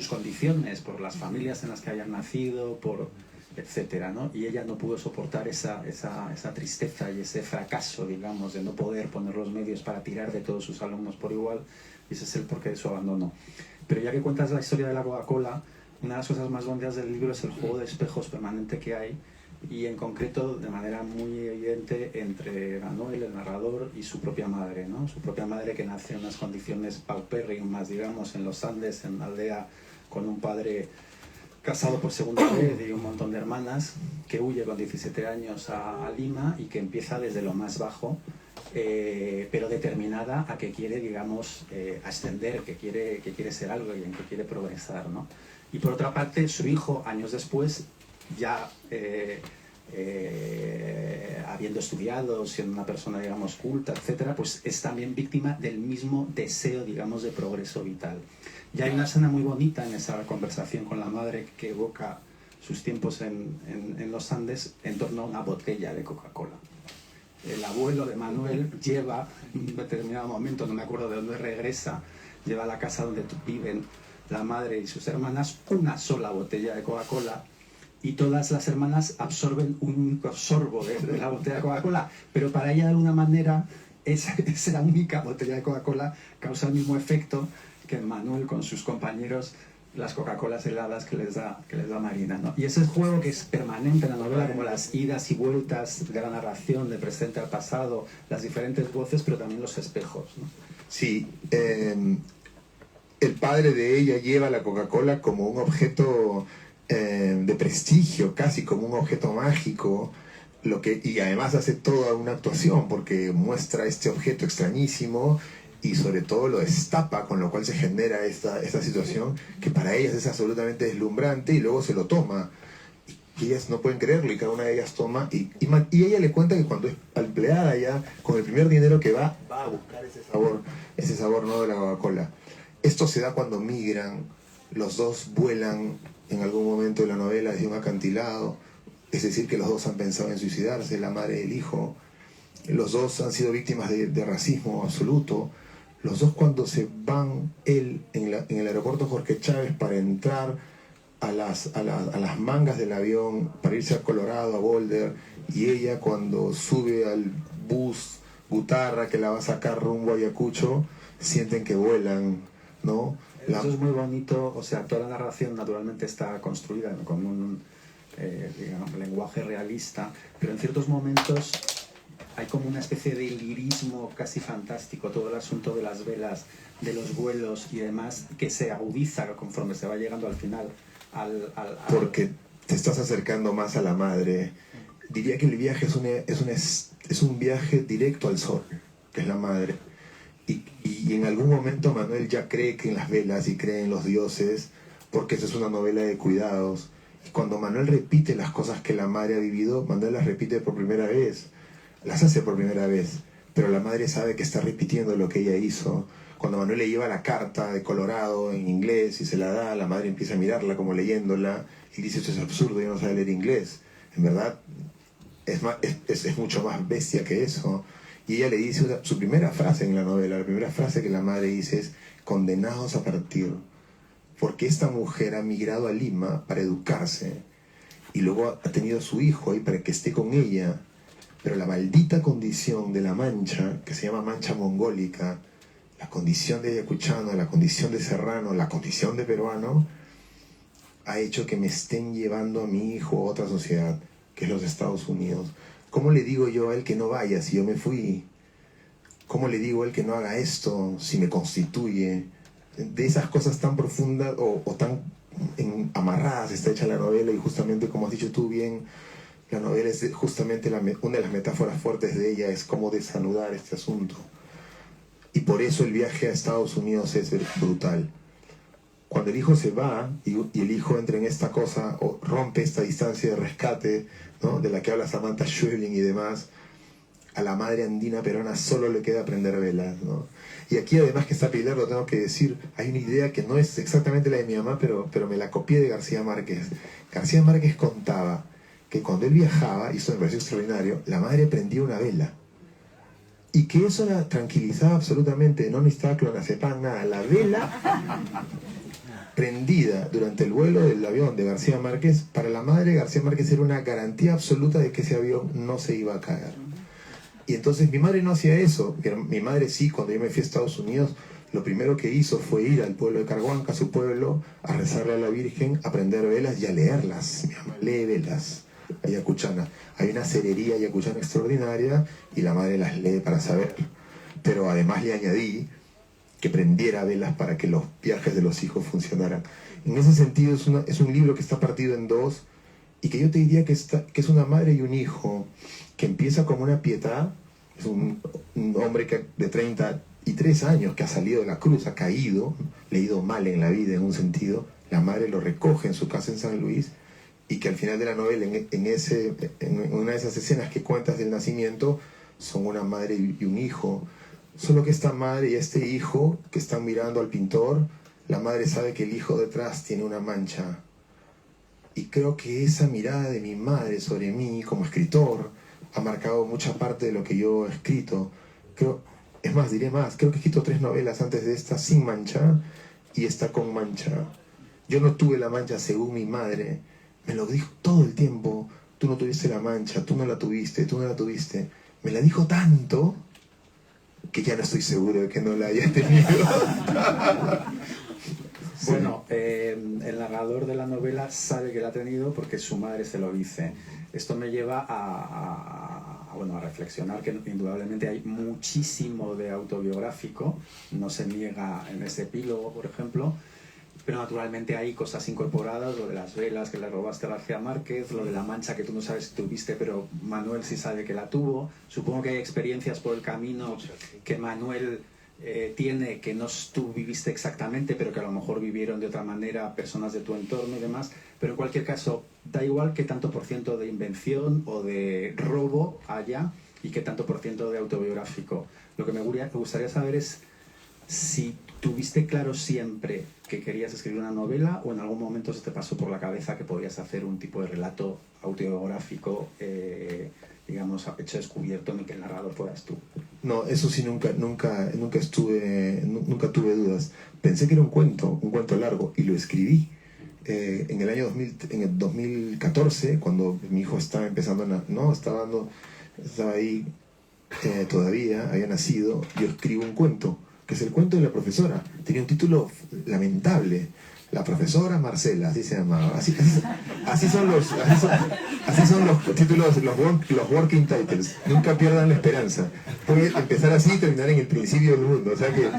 condiciones, por las familias en las que hayan nacido, etcétera, ¿no? Y ella no pudo soportar esa tristeza y ese fracaso, digamos, de no poder poner los medios para tirar de todos sus alumnos por igual, y ese es el porqué de su abandono. Pero ya que cuentas la historia de la Coca-Cola, una de las cosas más bonitas del libro es el juego de espejos permanente que hay, y en concreto de manera muy evidente entre Manuel, el narrador, y su propia madre, ¿no? Su propia madre, que nace en unas condiciones paupérrimas, digamos, en los Andes, en una aldea, con un padre casado por segunda vez y un montón de hermanas, que huye con 17 años a Lima y que empieza desde lo más bajo, pero determinada a que quiere, digamos, ascender, que quiere ser algo y en que quiere progresar, ¿no? Y por otra parte, su hijo, años después, ya habiendo estudiado, siendo una persona, digamos, culta, etcétera, pues es también víctima del mismo deseo, digamos, de progreso vital. Y hay una escena muy bonita en esa conversación con la madre que evoca sus tiempos en los Andes en torno a una botella de Coca-Cola. El abuelo de Manuel lleva, en un determinado momento, no me acuerdo de dónde regresa, lleva a la casa donde viven la madre y sus hermanas una sola botella de Coca-Cola, y todas las hermanas absorben un único sorbo de la botella de Coca-Cola, pero para ella de alguna manera esa única botella de Coca-Cola causa el mismo efecto que Manuel con sus compañeros las Coca-Colas heladas que les da Marina, ¿no? Y ese juego que es permanente en la novela, como las idas y vueltas de la narración, de presente al pasado, las diferentes voces, pero también los espejos, ¿no? Sí, el padre de ella lleva la Coca-Cola como un objeto de prestigio, casi como un objeto mágico, y además hace toda una actuación porque muestra este objeto extrañísimo y sobre todo lo destapa, con lo cual se genera esta situación que para ellas es absolutamente deslumbrante, y luego se lo toma. Y ellas no pueden creerlo y cada una de ellas toma y ella le cuenta que cuando es empleada ya, con el primer dinero que va a buscar ese sabor, ¿no?, de la Coca-Cola. Esto se da cuando migran, los dos vuelan en algún momento de la novela desde un acantilado, es decir, que los dos han pensado en suicidarse, la madre y el hijo. Los dos han sido víctimas de racismo absoluto. Los dos, cuando se van, él en el aeropuerto Jorge Chávez para entrar a las mangas del avión, para irse a Colorado, a Boulder, y ella cuando sube al bus Gutarra que la va a sacar rumbo a Ayacucho, sienten que vuelan, ¿no? Eso es muy bonito, o sea, toda la narración naturalmente está construida con un digamos, lenguaje realista, pero en ciertos momentos hay como una especie de lirismo casi fantástico, todo el asunto de las velas, de los vuelos y demás, que se agudiza conforme se va llegando al final. Porque te estás acercando más a la madre. Diría que el viaje es un viaje directo al sol, que es la madre. Y en algún momento Manuel ya cree que en las velas y cree en los dioses, porque esa es una novela de cuidados. Y cuando Manuel repite las cosas que la madre ha vivido, Manuel las repite por primera vez, las hace por primera vez, pero la madre sabe que está repitiendo lo que ella hizo. Cuando Manuel le lleva la carta de Colorado en inglés y se la da, la madre empieza a mirarla como leyéndola y dice: esto es absurdo, yo no sé leer inglés. En verdad es mucho más bestia que eso. Y ella le dice su primera frase en la novela, la primera frase que la madre dice es: condenados a partir, porque esta mujer ha migrado a Lima para educarse y luego ha tenido a su hijo ahí para que esté con ella, pero la maldita condición de la mancha, que se llama mancha mongólica, la condición de ayacuchano, la condición de serrano, la condición de peruano, ha hecho que me estén llevando a mi hijo a otra sociedad, que es los Estados Unidos. ¿Cómo le digo yo a él que no vaya si yo me fui? ¿Cómo le digo a él que no haga esto si me constituye? De esas cosas tan profundas o tan amarradas está hecha la novela, y justamente como has dicho tú bien, la novela es justamente una de las metáforas fuertes de ella, es cómo desanudar este asunto. Y por eso el viaje a Estados Unidos es brutal. Cuando el hijo se va y el hijo entra en esta cosa o rompe esta distancia de rescate, ¿no?, de la que habla Samantha Schweblin y demás, a la madre andina peruana solo le queda prender velas, ¿no? Y aquí, además, que está Pilar, lo tengo que decir, hay una idea que no es exactamente la de mi mamá, pero me la copié de García Márquez. García Márquez contaba que cuando él viajaba, y esto me pareció extraordinario, la madre prendía una vela. Y que eso la tranquilizaba absolutamente, no necesitaba clonazepam, nada. La vela prendida durante el vuelo del avión de García Márquez, para la madre García Márquez era una garantía absoluta de que ese avión no se iba a caer. Y entonces mi madre no hacía eso. Mi madre sí, cuando yo me fui a Estados Unidos, lo primero que hizo fue ir al pueblo de Carhuanca, su pueblo, a rezarle a la Virgen, a prender velas y a leerlas. Mi mamá lee velas ayacuchana. Hay una cerería ayacuchana extraordinaria y la madre las lee para saber. Pero además le añadí que prendiera velas para que los viajes de los hijos funcionaran. En ese sentido es un libro que está partido en dos, y que yo te diría que es una madre y un hijo, que empieza como una pietad. Es un hombre de 33 años que ha salido de la cruz, ha caído, le ha ido mal en la vida en un sentido. La madre lo recoge en su casa en San Luis y que al final de la novela, en una de esas escenas que cuentas del nacimiento, son una madre y un hijo. Solo que esta madre y este hijo que están mirando al pintor, la madre sabe que el hijo detrás tiene una mancha. Y creo que esa mirada de mi madre sobre mí como escritor ha marcado mucha parte de lo que yo he escrito. Es más, diré más, creo que he escrito 3 novelas antes de esta sin mancha y esta con mancha. Yo no tuve la mancha según mi madre. Me lo dijo todo el tiempo. Tú no tuviste la mancha, tú no la tuviste, tú no la tuviste. Me la dijo tanto que ya no estoy seguro de que no la haya tenido. Bueno, el narrador de la novela sabe que la ha tenido porque su madre se lo dice. Esto me lleva a reflexionar que indudablemente hay muchísimo de autobiográfico, no se niega en ese epílogo, por ejemplo, pero naturalmente hay cosas incorporadas, lo de las velas que le robaste a García Márquez, lo de la mancha que tú no sabes si tuviste, pero Manuel sí sabe que la tuvo. Supongo que hay experiencias por el camino que Manuel tiene que no tú viviste exactamente, pero que a lo mejor vivieron de otra manera personas de tu entorno y demás. Pero en cualquier caso, da igual qué tanto por ciento de invención o de robo haya y qué tanto por ciento de autobiográfico. Lo que me gustaría saber es si tuviste claro siempre que querías escribir una novela o en algún momento se te pasó por la cabeza que podías hacer un tipo de relato autobiográfico, digamos, a pecho descubierto en el que el narrador fueras tú. No, eso sí, nunca tuve dudas. Pensé que era un cuento largo, y lo escribí en el 2014, cuando mi hijo estaba empezando, estaba ahí todavía, había nacido. Yo escribo un cuento, que es el cuento de la profesora. Tenía un título lamentable. La profesora Marcela, así se llamaba. Así son los títulos, los working titles. Nunca pierdan la esperanza. Puede empezar así y terminar en el principio del mundo. O sea que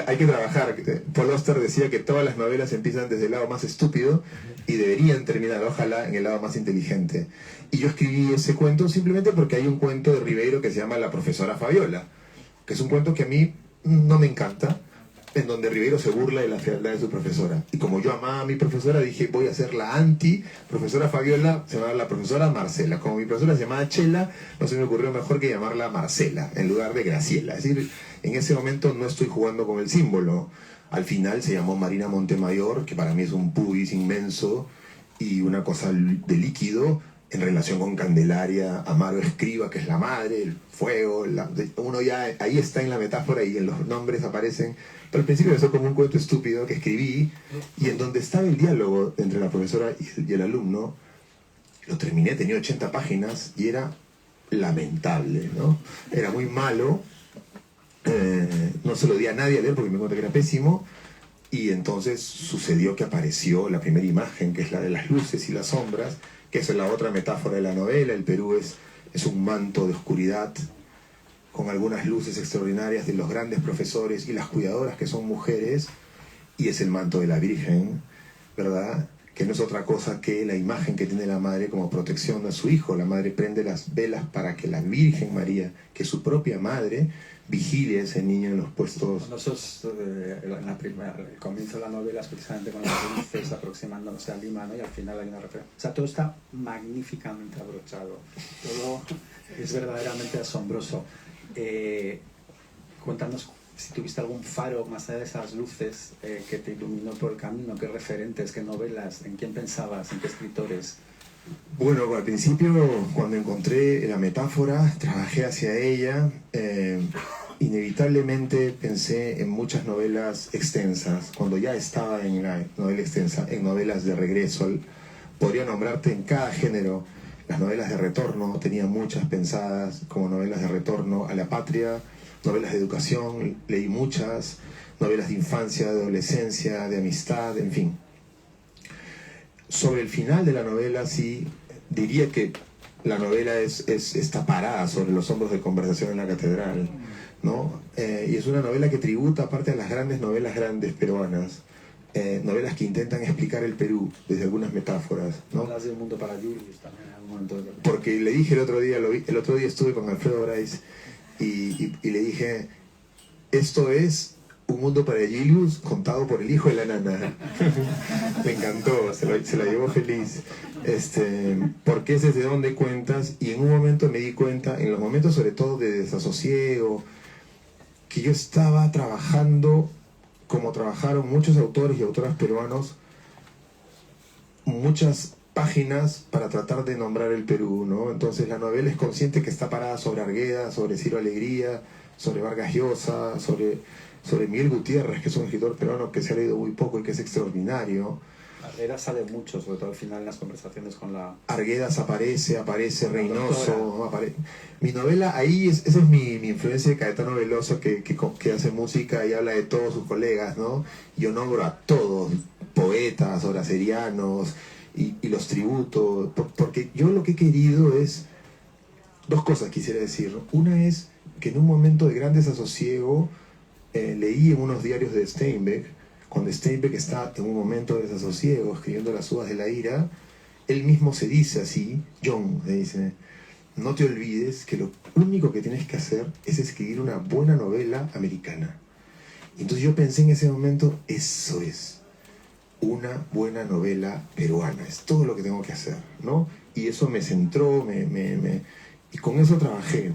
hay que trabajar. Paul Auster decía que todas las novelas empiezan desde el lado más estúpido y deberían terminar, ojalá, en el lado más inteligente. Y yo escribí ese cuento simplemente porque hay un cuento de Ribeiro que se llama La profesora Fabiola, que es un cuento que a mí no me encanta, en donde Ribeiro se burla de la fealdad de su profesora. Y como yo amaba a mi profesora, dije, voy a ser la anti-profesora Fabiola, se llama la profesora Marcela. Como mi profesora se llamaba Chela, no se me ocurrió mejor que llamarla Marcela, en lugar de Graciela. Es decir, en ese momento no estoy jugando con el símbolo. Al final se llamó Marina Montemayor, que para mí es un pubis inmenso y una cosa de líquido, en relación con Candelaria Amaro Escriba, que es la madre, el fuego, uno ya ahí está en la metáfora y en los nombres aparecen. Pero al principio empezó como un cuento estúpido que escribí, y en donde estaba el diálogo entre la profesora y el alumno. Lo terminé, tenía 80 páginas y era lamentable, ¿no? Era muy malo, no se lo di a nadie a leer porque me encontré que era pésimo. Y entonces sucedió que apareció la primera imagen, que es la de las luces y las sombras, que esa es la otra metáfora de la novela. El Perú es un manto de oscuridad con algunas luces extraordinarias de los grandes profesores y las cuidadoras, que son mujeres, y es el manto de la Virgen, ¿verdad? Que no es otra cosa que la imagen que tiene la madre como protección a su hijo. La madre prende las velas para que la Virgen María, que es su propia madre, vigile a ese niño en los puestos. Nosotros, el comienzo de la novela es precisamente con las luces aproximándose a Lima, ¿no? Y al final hay una referencia. O sea, todo está magníficamente abrochado. Todo es verdaderamente asombroso. Cuéntanos si tuviste algún faro más allá de esas luces que te iluminó por el camino, qué referentes, qué novelas, en quién pensabas, en qué escritores. Bueno, al principio, cuando encontré la metáfora, trabajé hacia ella. Inevitablemente pensé en muchas novelas extensas. Cuando ya estaba en la novela extensa, en novelas de regreso, podría nombrarte en cada género. Las novelas de retorno, tenía muchas pensadas como novelas de retorno a la patria, novelas de educación, leí muchas, novelas de infancia, de adolescencia, de amistad, en fin. Sobre el final de la novela, sí, diría que la novela está parada sobre los hombros de Conversación en la Catedral, ¿no? Y es una novela que tributa, aparte a las grandes novelas grandes peruanas, novelas que intentan explicar el Perú desde algunas metáforas, ¿no? Hablas de Un mundo para Julius también en algún momento. Porque le dije el otro día estuve con Alfredo Bryce y le dije, esto es Un mundo para Gilius contado por el hijo de la nana. Me encantó, se la llevó feliz. Porque ese es de donde cuentas, y en un momento me di cuenta, en los momentos sobre todo de desasosiego, que yo estaba trabajando como trabajaron muchos autores y autoras peruanos, muchas páginas para tratar de nombrar el Perú, ¿no? Entonces la novela es consciente que está parada sobre Argueda, sobre Ciro Alegría, sobre Vargas Llosa, sobre Miguel Gutiérrez, que es un escritor peruano que se ha leído muy poco y que es extraordinario. Arguedas sale mucho, sobre todo al final en las conversaciones con la... Arguedas aparece Reynoso. Mi novela, ahí esa es mi influencia de Caetano Veloso, que hace música y habla de todos sus colegas, ¿no? Yo nombro a todos, poetas, horacerianos, y los tributos, porque yo lo que he querido es... Dos cosas quisiera decir, ¿no? Una es que en un momento de gran desasosiego, leí en unos diarios de Steinbeck, cuando Steinbeck está en un momento de desasosiego escribiendo Las uvas de la ira, él mismo se dice así, John le dice, no te olvides que lo único que tienes que hacer es escribir una buena novela americana. Y entonces yo pensé en ese momento, eso es, una buena novela peruana, es todo lo que tengo que hacer, ¿no? Y eso me centró, y con eso trabajé.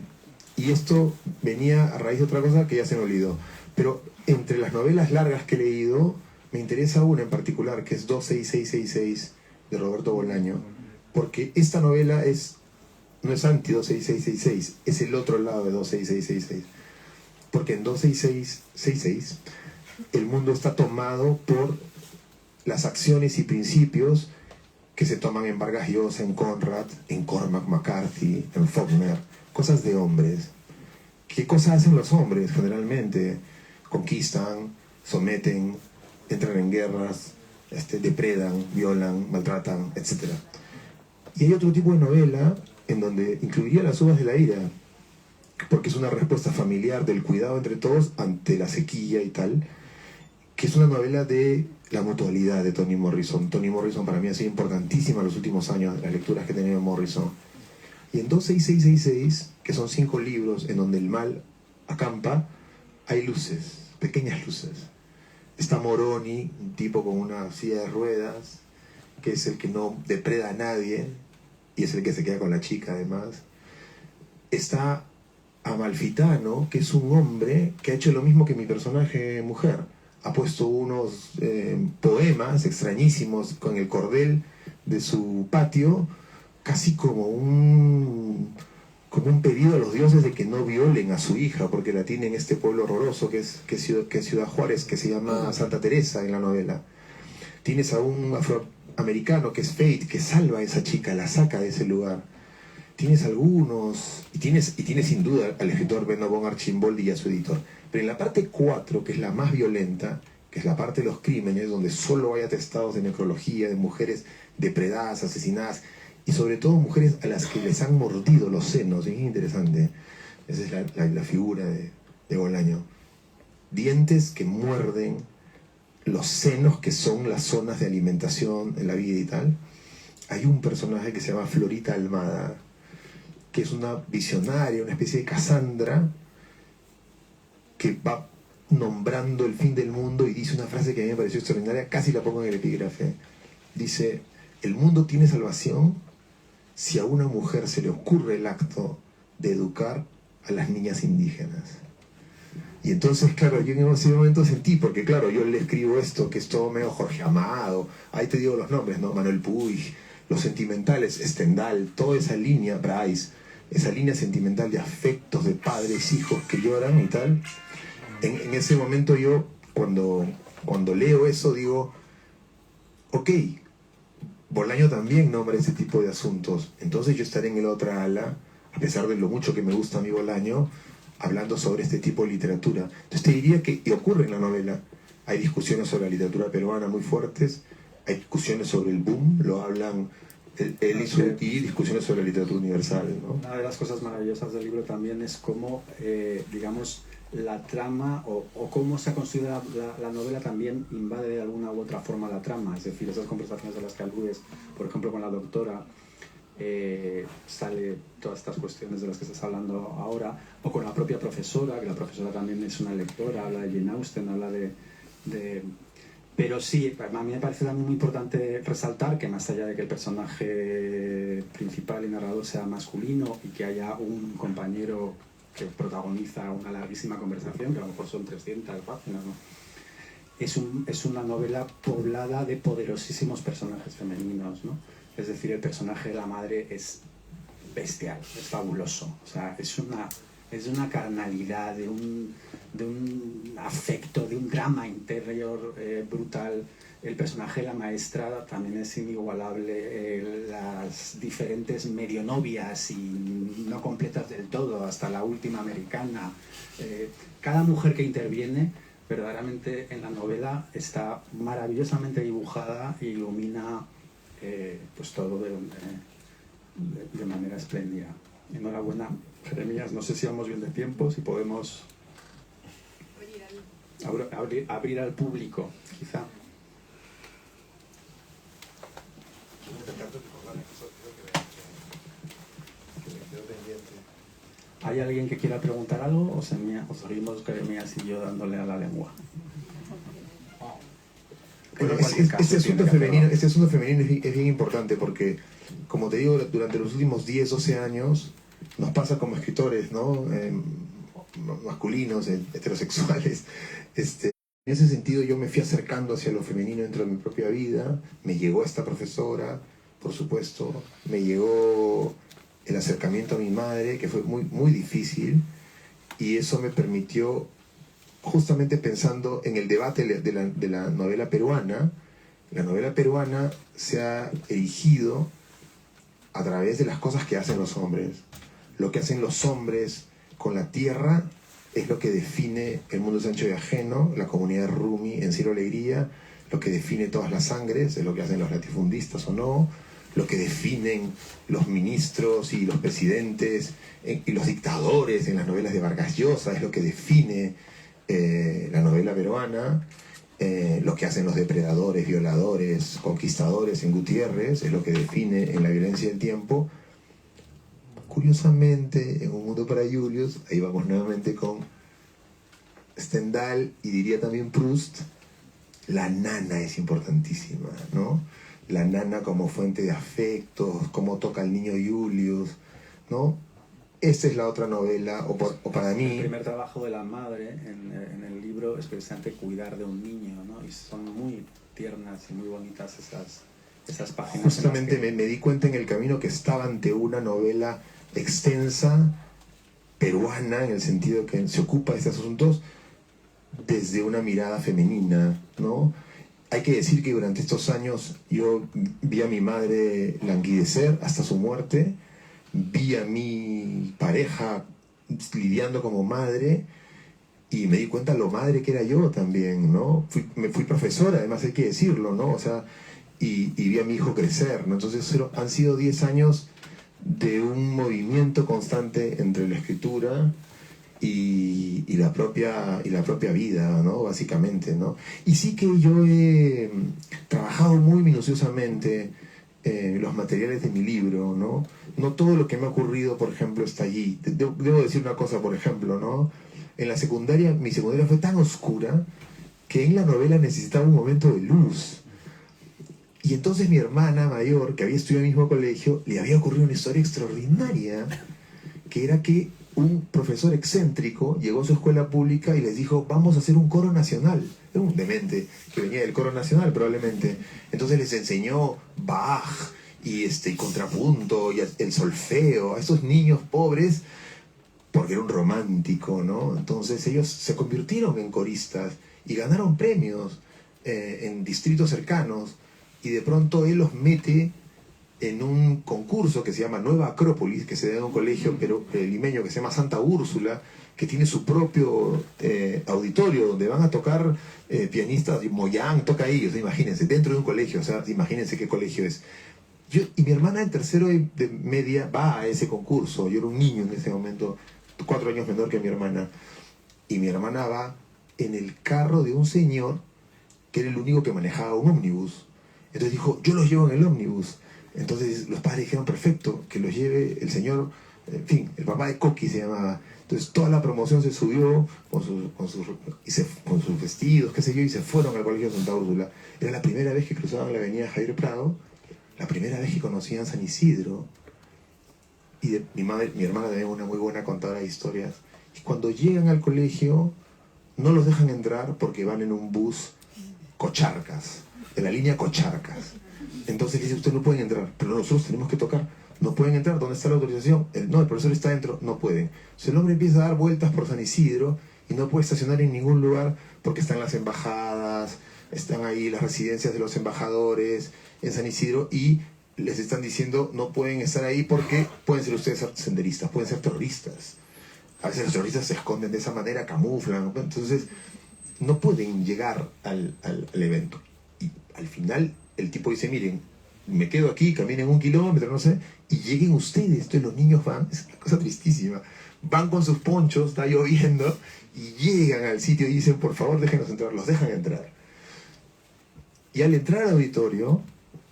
Y esto venía a raíz de otra cosa que ya se me olvidó. Pero entre las novelas largas que he leído, me interesa una en particular, que es 26666, de Roberto Bolaño, porque esta novela no es anti-26666, es el otro lado de 26666. Porque en 26666 el mundo está tomado por las acciones y principios que se toman en Vargas Llosa, en Conrad, en Cormac McCarthy, en Faulkner, cosas de hombres. ¿Qué cosas hacen los hombres generalmente? Conquistan, someten, entran en guerras, depredan, violan, maltratan, etc. Y hay otro tipo de novela en donde incluiría Las uvas de la ira, porque es una respuesta familiar del cuidado entre todos ante la sequía y tal, que es una novela de la mutualidad de Toni Morrison. Toni Morrison para mí ha sido importantísima en los últimos años, las lecturas que he tenido de Morrison. Y en 26666, que son 5 libros en donde el mal acampa, hay luces, pequeñas luces. Está Moroni, un tipo con una silla de ruedas, que es el que no depreda a nadie, y es el que se queda con la chica además. Está Amalfitano, que es un hombre que ha hecho lo mismo que mi personaje mujer. Ha puesto unos poemas extrañísimos con el cordel de su patio, casi como un pedido a los dioses de que no violen a su hija, porque la tiene en este pueblo horroroso que es Ciudad Juárez, que se llama Santa Teresa en la novela. Tienes a un afroamericano que es Fate, que salva a esa chica, la saca de ese lugar. Tienes algunos, y tienes sin duda al escritor Benoît Archimboldi y a su editor. Pero en la parte 4, que es la más violenta, que es la parte de los crímenes, donde solo hay atestados de necrología, de mujeres depredadas, asesinadas, y sobre todo mujeres a las que les han mordido los senos, es interesante. Esa es la figura de Bolaño. Dientes que muerden los senos, que son las zonas de alimentación en la vida y tal. Hay un personaje que se llama Florita Almada, que es una visionaria, una especie de Cassandra, que va nombrando el fin del mundo y dice una frase que a mí me pareció extraordinaria, casi la pongo en el epígrafe. Dice, el mundo tiene salvación si a una mujer se le ocurre el acto de educar a las niñas indígenas. Y entonces, claro, yo en ese momento sentí, porque claro, yo le escribo esto, que es todo medio Jorge Amado, ahí te digo los nombres, ¿no? Manuel Puig, los sentimentales, Stendhal, toda esa línea, Bryce, esa línea sentimental de afectos de padres, hijos que lloran y tal. En ese momento yo, cuando leo eso, digo, ok, Bolaño también nombra ese tipo de asuntos, entonces yo estaré en el otra ala, a pesar de lo mucho que me gusta a mí Bolaño, hablando sobre este tipo de literatura. Entonces te diría que, y ocurre en la novela, hay discusiones sobre la literatura peruana muy fuertes, hay discusiones sobre el boom, lo hablan él y discusiones sobre la literatura universal, ¿no? Una de las cosas maravillosas del libro también es cómo, digamos, la trama o cómo se ha construido la novela también invade de alguna u otra forma la trama. Es decir, esas conversaciones a las que aludes, por ejemplo, con la doctora, sale todas estas cuestiones de las que estás hablando ahora, o con la propia profesora, que la profesora también es una lectora, habla de Jane Austen, habla de... Pero sí, a mí me parece también muy importante resaltar que más allá de que el personaje principal y narrador sea masculino y que haya un compañero que protagoniza una larguísima conversación, que a lo mejor son 300 páginas, ¿no? Es una novela poblada de poderosísimos personajes femeninos, ¿no? Es decir, el personaje de la madre es bestial, es fabuloso. O sea, es de una carnalidad, de un afecto, de un drama interior brutal. El personaje de la maestra también es inigualable. Las diferentes medionovias y no completas del todo, hasta la última americana. Cada mujer que interviene, verdaderamente en la novela, está maravillosamente dibujada y ilumina pues todo de manera espléndida. Enhorabuena, Jeremías. No sé si vamos bien de tiempo, si podemos abrir al público, quizá. ¿Hay alguien que quiera preguntar algo o seguimos Jeremías y yo dándole a la lengua? Bueno, este asunto femenino es bien importante porque, como te digo, durante los últimos 10, 12 años nos pasa como escritores, ¿no? Masculinos, heterosexuales. En ese sentido yo me fui acercando hacia lo femenino dentro de mi propia vida. Me llegó esta profesora, por supuesto. Me llegó el acercamiento a mi madre, que fue muy, muy difícil. Y eso me permitió, justamente pensando en el debate de la novela peruana, la novela peruana se ha erigido a través de las cosas que hacen los hombres. Lo que hacen los hombres con la tierra es lo que define el mundo sancho y ajeno, la comunidad Rumi en Ciro Alegría, lo que define todas las sangres, es lo que hacen los latifundistas o no, lo que definen los ministros y los presidentes y los dictadores en las novelas de Vargas Llosa, es lo que define la novela peruana, lo que hacen los depredadores, violadores, conquistadores en Gutiérrez, es lo que define en La violencia del tiempo. Curiosamente, en Un mundo para Julius, ahí vamos nuevamente con Stendhal y diría también Proust, la nana es importantísima, ¿no? La nana como fuente de afectos, cómo toca al niño Julius, ¿no? Esta es la otra novela, o para mí... El primer trabajo de la madre en el libro es precisamente cuidar de un niño, ¿no? Y son muy tiernas y muy bonitas esas páginas. Justamente me di cuenta en el camino que estaba ante una novela extensa, peruana, en el sentido que se ocupa de estos asuntos desde una mirada femenina, ¿no? Hay que decir que durante estos años yo vi a mi madre languidecer hasta su muerte, vi a mi pareja lidiando como madre y me di cuenta lo madre que era yo también, ¿no? Me fui profesora, además hay que decirlo, ¿no? O sea, y vi a mi hijo crecer, ¿no? Entonces han sido 10 años de un movimiento constante entre la escritura y la propia vida, ¿no? Básicamente, ¿no? Y sí que yo he trabajado muy minuciosamente los materiales de mi libro, ¿no? No todo lo que me ha ocurrido, por ejemplo, está allí. Debo decir una cosa, por ejemplo, ¿no? En la secundaria, mi secundaria fue tan oscura que en la novela necesitaba un momento de luz. Y entonces mi hermana mayor, que había estudiado en el mismo colegio, le había ocurrido una historia extraordinaria, que era que un profesor excéntrico llegó a su escuela pública y les dijo, vamos a hacer un coro nacional. Era un demente que venía del coro nacional probablemente. Entonces les enseñó Bach y contrapunto y el solfeo a esos niños pobres, porque era un romántico, ¿no? Entonces ellos se convirtieron en coristas y ganaron premios en distritos cercanos, y de pronto él los mete en un concurso que se llama Nueva Acrópolis, que se da en un colegio limeño que se llama Santa Úrsula, que tiene su propio auditorio donde van a tocar pianistas, y Moyán toca ahí, o sea, imagínense, dentro de un colegio, o sea, imagínense qué colegio es. Y mi hermana en tercero de media va a ese concurso, yo era un niño en ese momento, 4 años menor que mi hermana, y mi hermana va en el carro de un señor que era el único que manejaba un ómnibus. Entonces dijo, yo los llevo en el ómnibus. Entonces los padres dijeron, perfecto, los lleve el señor, en fin, el papá de Coqui se llamaba. Entonces toda la promoción se subió con sus vestidos, qué sé yo, y se fueron al colegio de Santa Úrsula. Era la primera vez que cruzaban la avenida Javier Prado, la primera vez que conocían San Isidro. Y mi hermana también es una muy buena contadora de historias. Y cuando llegan al colegio, no los dejan entrar porque van en un bus Cocharcas, de la línea Cocharcas. Entonces dice, ustedes no pueden entrar, pero nosotros tenemos que tocar. No pueden entrar, ¿dónde está la autorización? El profesor está dentro, no pueden. Entonces el hombre empieza a dar vueltas por San Isidro y no puede estacionar en ningún lugar porque están las embajadas, están ahí las residencias de los embajadores en San Isidro y les están diciendo no pueden estar ahí porque pueden ser ustedes senderistas, pueden ser terroristas. A veces los terroristas se esconden de esa manera, camuflan, entonces no pueden llegar al evento. Y al final el tipo dice, miren, me quedo aquí, caminen 1 kilómetro, no sé, y lleguen ustedes. Entonces los niños van, es una cosa tristísima, van con sus ponchos, está lloviendo, y llegan al sitio y dicen, por favor, déjenos entrar, los dejan entrar. Y al entrar al auditorio,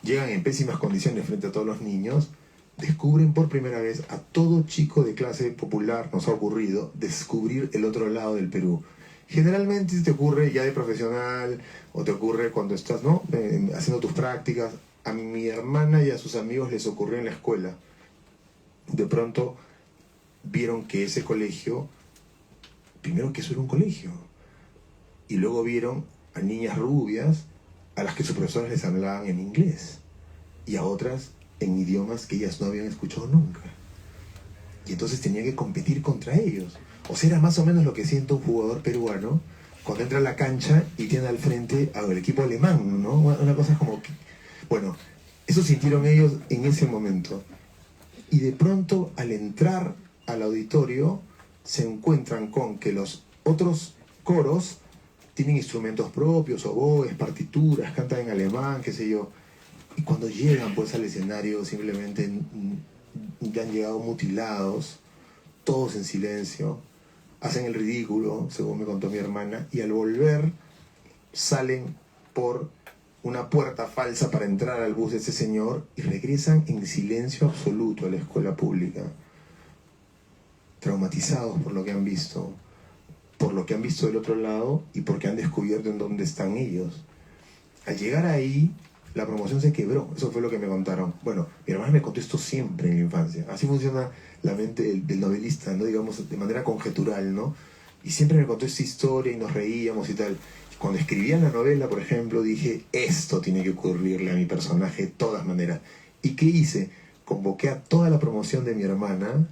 llegan en pésimas condiciones frente a todos los niños, descubren por primera vez, a todo chico de clase popular nos ha ocurrido, descubrir el otro lado del Perú. Generalmente te ocurre ya de profesional, o te ocurre cuando estás, ¿no?, haciendo tus prácticas. A mi hermana y a sus amigos les ocurrió en la escuela. De pronto vieron que ese colegio, primero que eso era un colegio, y luego vieron a niñas rubias a las que sus profesores les hablaban en inglés, y a otras en idiomas que ellas no habían escuchado nunca. Y entonces tenían que competir contra ellos. O sea, era más o menos lo que siente un jugador peruano cuando entra a la cancha y tiene al frente al equipo alemán, ¿no? Una cosa como que... Bueno, eso sintieron ellos en ese momento. Y de pronto, al entrar al auditorio, se encuentran con que los otros coros tienen instrumentos propios, oboes, partituras, cantan en alemán, qué sé yo. Y cuando llegan pues al escenario, simplemente ya han llegado mutilados, todos en silencio, hacen el ridículo, según me contó mi hermana, y al volver salen por una puerta falsa para entrar al bus de ese señor y regresan en silencio absoluto a la escuela pública, traumatizados por lo que han visto del otro lado y porque han descubierto en dónde están ellos. Al llegar ahí, la promoción se quebró. Eso fue lo que me contaron. Bueno, mi hermana me contó esto siempre en la infancia. Así funciona la mente del novelista, ¿no? Digamos, de manera conjetural, ¿no? Y siempre me contó esta historia y nos reíamos y tal. Cuando escribía la novela, por ejemplo, dije, esto tiene que ocurrirle a mi personaje de todas maneras. ¿Y qué hice? Convoqué a toda la promoción de mi hermana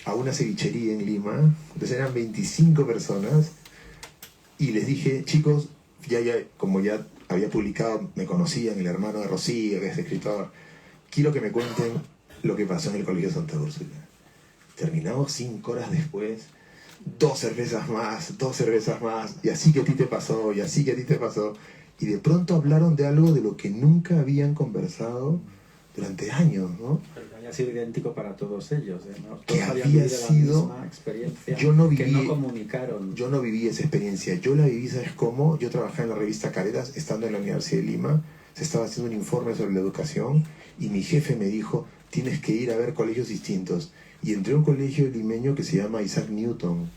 a una cevichería en Lima. Entonces eran 25 personas. Y les dije, chicos, como ya había publicado, me conocían, el hermano de Rocío, que es escritor, quiero que me cuenten lo que pasó en el Colegio de Santa Úrsula. Terminamos 5 horas después, 2 cervezas más, y así que a ti te pasó, y así que a ti te pasó. Y de pronto hablaron de algo de lo que nunca habían conversado durante años, ¿no? Pero que había sido idéntico para todos ellos, ¿no? Todos que habían había vivido sido la misma experiencia, yo no viví, que no comunicaron. Yo no viví esa experiencia, yo la viví, ¿sabes cómo? Yo trabajaba en la revista Caretas, estando en la Universidad de Lima, se estaba haciendo un informe sobre la educación, y mi jefe me dijo, tienes que ir a ver colegios distintos. Y entré a un colegio limeño que se llama Isaac Newton.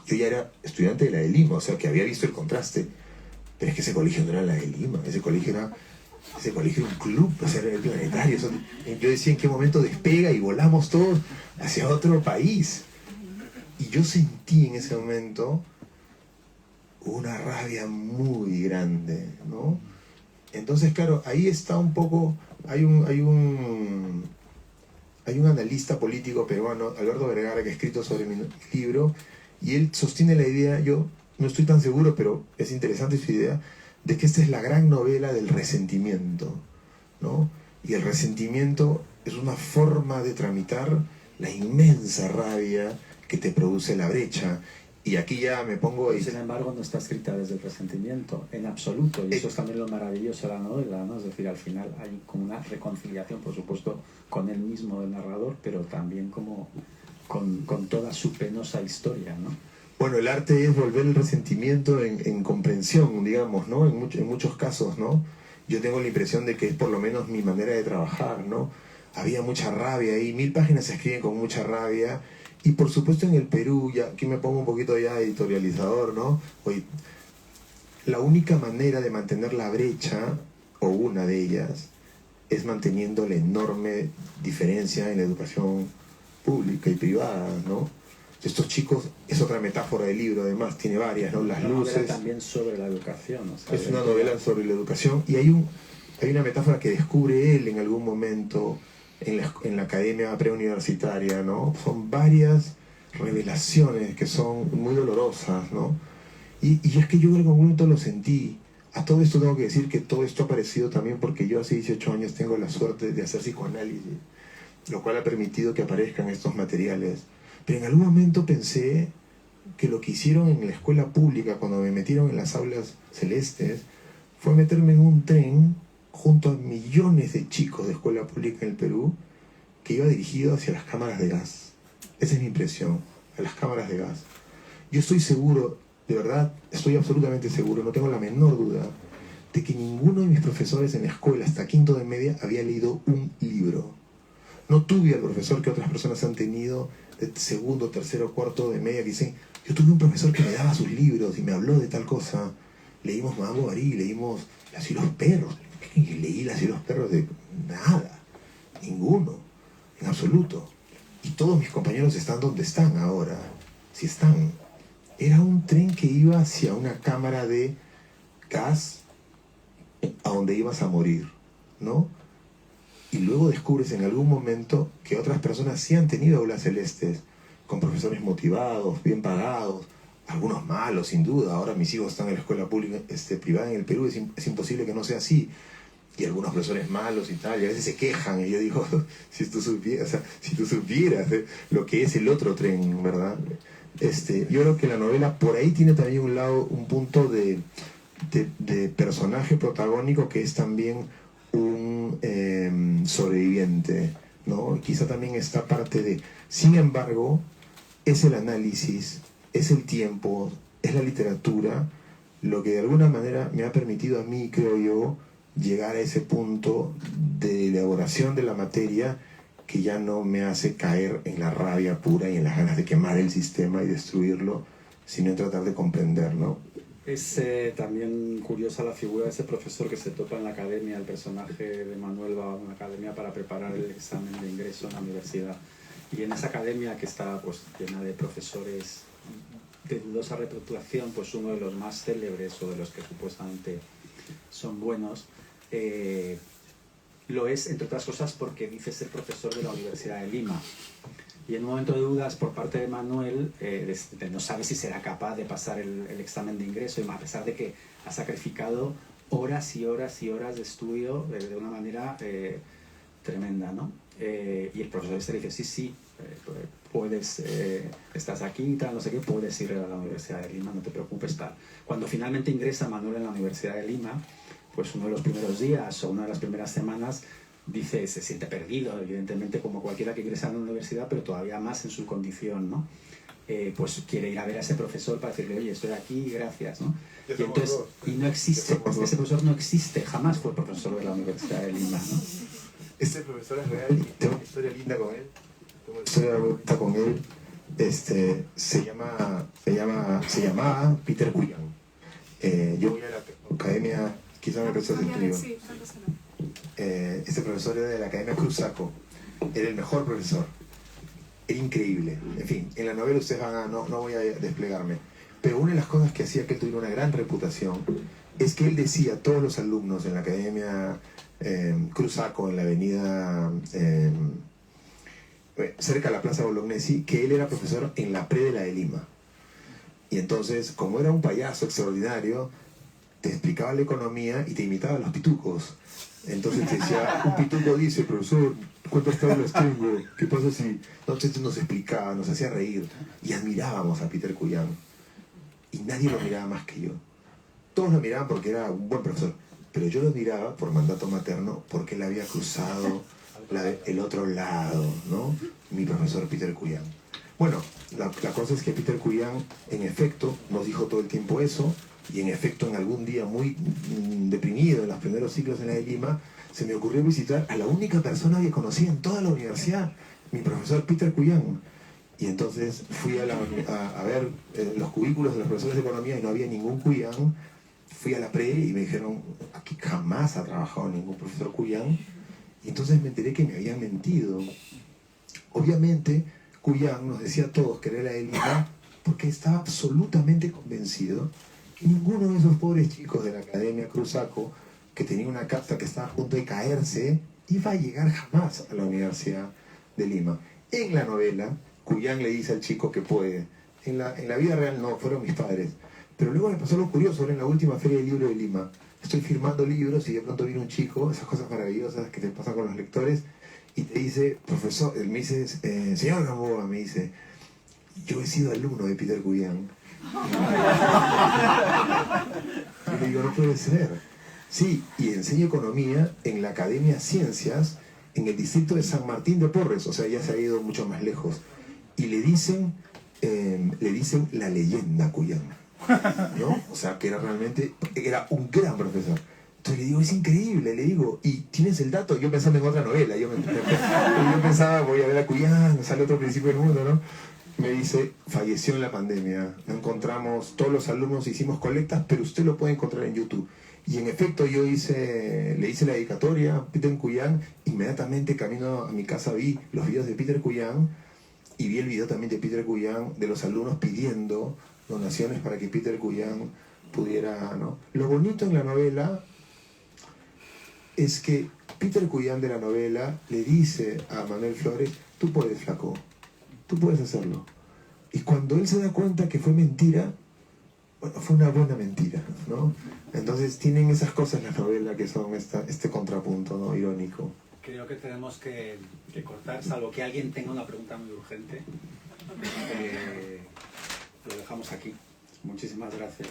Yo ya era estudiante de la de Lima, o sea que había visto el contraste. Pero es que ese colegio no era la de Lima, ese colegio era un club, o sea, era el planetario. O sea, yo decía en qué momento despega y volamos todos hacia otro país. Y yo sentí en ese momento una rabia muy grande, ¿no? Entonces, claro, ahí está un poco, hay un analista político peruano, Alberto Vergara, que ha escrito sobre mi libro, y él sostiene la idea, yo no estoy tan seguro, pero es interesante su idea, de que esta es la gran novela del resentimiento, ¿no? Y el resentimiento es una forma de tramitar la inmensa rabia que te produce la brecha. Y aquí ya me pongo... Sin embargo, no está escrita desde el resentimiento, en absoluto. Y eso es también lo maravilloso de la novela, ¿no? Es decir, al final hay como una reconciliación, por supuesto, con él mismo, el narrador, pero también como con toda su penosa historia, ¿no? Bueno, el arte es volver el resentimiento en comprensión, digamos, ¿no? En muchos casos, ¿no? Yo tengo la impresión de que es por lo menos mi manera de trabajar, ¿no? había mucha rabia ahí, 1000 páginas se escriben con mucha rabia, y por supuesto en el Perú, ya aquí me pongo un poquito ya editorializador, ¿no? Oye, la única manera de mantener la brecha, o una de ellas, es manteniendo la enorme diferencia en la educación pública y privada, ¿no? Estos chicos, es otra metáfora del libro, además, tiene varias, ¿no? Las luces. También sobre la educación. O sea, es una novela sobre la educación, y hay una metáfora que descubre él en algún momento en la academia preuniversitaria, ¿no? Son varias revelaciones que son muy dolorosas, ¿no? Y es que yo en algún momento lo sentí. A todo esto tengo que decir que todo esto ha aparecido también porque yo hace 18 años tengo la suerte de hacer psicoanálisis, lo cual ha permitido que aparezcan estos materiales. Pero en algún momento pensé que lo que hicieron en la escuela pública cuando me metieron en las aulas celestes fue meterme en un tren junto a millones de chicos de escuela pública en el Perú que iba dirigido hacia las cámaras de gas. Esa es mi impresión, a las cámaras de gas. Yo estoy seguro, de verdad, estoy absolutamente seguro, no tengo la menor duda, de que ninguno de mis profesores en la escuela, hasta quinto de media, había leído un libro. No tuve al profesor que otras personas han tenido de segundo, tercero, cuarto de media, que dicen, yo tuve un profesor que me daba sus libros y me habló de tal cosa. Leímos Madame Bovary, leímos Las y los perros. ¿Qué leí Las y los perros? De nada, ninguno, en absoluto. Y todos mis compañeros están donde están ahora, si están. Era un tren que iba hacia una cámara de gas a donde ibas a morir, ¿no? Y luego descubres en algún momento que otras personas sí han tenido aulas celestes, con profesores motivados, bien pagados, algunos malos, sin duda. Ahora mis hijos están en la escuela pública, privada en el Perú, es imposible que no sea así. Y algunos profesores malos y tal, y a veces se quejan, y yo digo, si tú supieras lo que es el otro tren, ¿verdad? Yo creo que la novela por ahí tiene también un punto de personaje protagónico que es también un sobreviviente, ¿no? Quizá también esta parte de... Sin embargo, es el análisis, es el tiempo, es la literatura, lo que de alguna manera me ha permitido a mí, creo yo, llegar a ese punto de elaboración de la materia que ya no me hace caer en la rabia pura y en las ganas de quemar el sistema y destruirlo, sino en tratar de comprender, ¿no? Es también curiosa la figura de ese profesor que se topa en la academia. El personaje de Manuel va a una academia para preparar el examen de ingreso en la universidad. Y en esa academia, que está pues llena de profesores de dudosa reputación, pues uno de los más célebres o de los que supuestamente son buenos, lo es, entre otras cosas, porque dice ser profesor de la Universidad de Lima. Y en un momento de dudas por parte de Manuel, no sabe si será capaz de pasar el examen de ingreso, a pesar de que ha sacrificado horas y horas y horas de estudio de una manera tremenda, ¿no? Y el profesor le dice, sí, puedes, estás aquí y tal, no sé qué, puedes ir a la Universidad de Lima, no te preocupes, tal. Cuando finalmente ingresa Manuel en la Universidad de Lima, pues uno de los primeros días o una de las primeras semanas, dice, se siente perdido, evidentemente, como cualquiera que ingresa a la universidad, pero todavía más en su condición, ¿no? Pues quiere ir a ver a ese profesor para decirle, oye, estoy aquí, gracias, ¿no? Y entonces, y no existe, ese profesor no existe, jamás fue profesor de la Universidad de Lima, ¿no? Este profesor es real y tengo una historia linda con él. Tengo una historia bonita con él. Se llamaba Peter Cuyan. Yo voy a la academia, quizá me prestas el trío. Este profesor era de la Academia Cruzaco. Era el mejor profesor. Era increíble. En fin, en la novela ustedes van a... No voy a desplegarme. Pero una de las cosas que hacía que él tuviera una gran reputación es que él decía a todos los alumnos en la Academia Cruzaco, en la avenida cerca de la Plaza Bolognesi, que él era profesor en la pre de la de Lima. Y entonces, como era un payaso extraordinario, te explicaba la economía y te imitaba a los pitucos. Entonces te decía, un pituco dice, profesor, ¿cuántas tablas tengo? ¿Qué pasa si...? Entonces nos explicaba, nos hacía reír. Y admirábamos a Peter Cuyan. Y nadie lo miraba más que yo. Todos lo miraban porque era un buen profesor. Pero yo lo miraba por mandato materno porque él había cruzado el otro lado, ¿no? Mi profesor Peter Cuyan. Bueno, la cosa es que Peter Cuyan, en efecto, nos dijo todo el tiempo eso. Y en efecto, en algún día muy deprimido, en los primeros ciclos en la de Lima, se me ocurrió visitar a la única persona que conocía en toda la universidad, mi profesor Peter Cuyán. Y entonces fui a ver los cubículos de los profesores de economía y no había ningún Cuyán. Fui a la pre y me dijeron, aquí jamás ha trabajado ningún profesor Cuyán. Y entonces me enteré que me habían mentido. Obviamente, Cuyán nos decía a todos que era la élite porque estaba absolutamente convencido que ninguno de esos pobres chicos de la Academia Cruzaco, que tenía una casa que estaba a punto de caerse, iba a llegar jamás a la Universidad de Lima. En la novela, Cuyán le dice al chico que puede. En la vida real no, fueron mis padres. Pero luego me pasó algo curioso, ahora en la última Feria del Libro de Lima. Estoy firmando libros y de pronto viene un chico, esas cosas maravillosas que te pasan con los lectores, y te dice, profesor, me dice, señor Gamboa, me dice, yo he sido alumno de Peter Cuyán. Y le digo, no puede ser. Sí, y enseño economía en la Academia Ciencias, en el distrito de San Martín de Porres, o sea, ya se ha ido mucho más lejos. Y le dicen la leyenda Cuyán, ¿no? O sea, que era un gran profesor. Entonces le digo, es increíble, le digo, ¿y tienes el dato? Yo pensando en otra novela, yo pensaba, voy a ver a Cuyán, sale otro principio del mundo, ¿no? Me dice, falleció en la pandemia, no encontramos, todos los alumnos hicimos colectas, pero usted lo puede encontrar en YouTube. Y en efecto le hice la dedicatoria a Peter Cuyán, inmediatamente camino a mi casa vi los videos de Peter Cuyán, y vi el video también de Peter Cuyán, de los alumnos pidiendo donaciones para que Peter Cuyán pudiera, ¿no? Lo bonito en la novela es que Peter Cuyán de la novela le dice a Manuel Flores, tú puedes, flaco, tú puedes hacerlo. Y cuando él se da cuenta que fue mentira, bueno, fue una buena mentira, ¿no? Entonces tienen esas cosas en la novela que son este contrapunto, ¿no? Irónico. Creo que tenemos que cortar, salvo que alguien tenga una pregunta muy urgente. Lo dejamos aquí. Muchísimas gracias.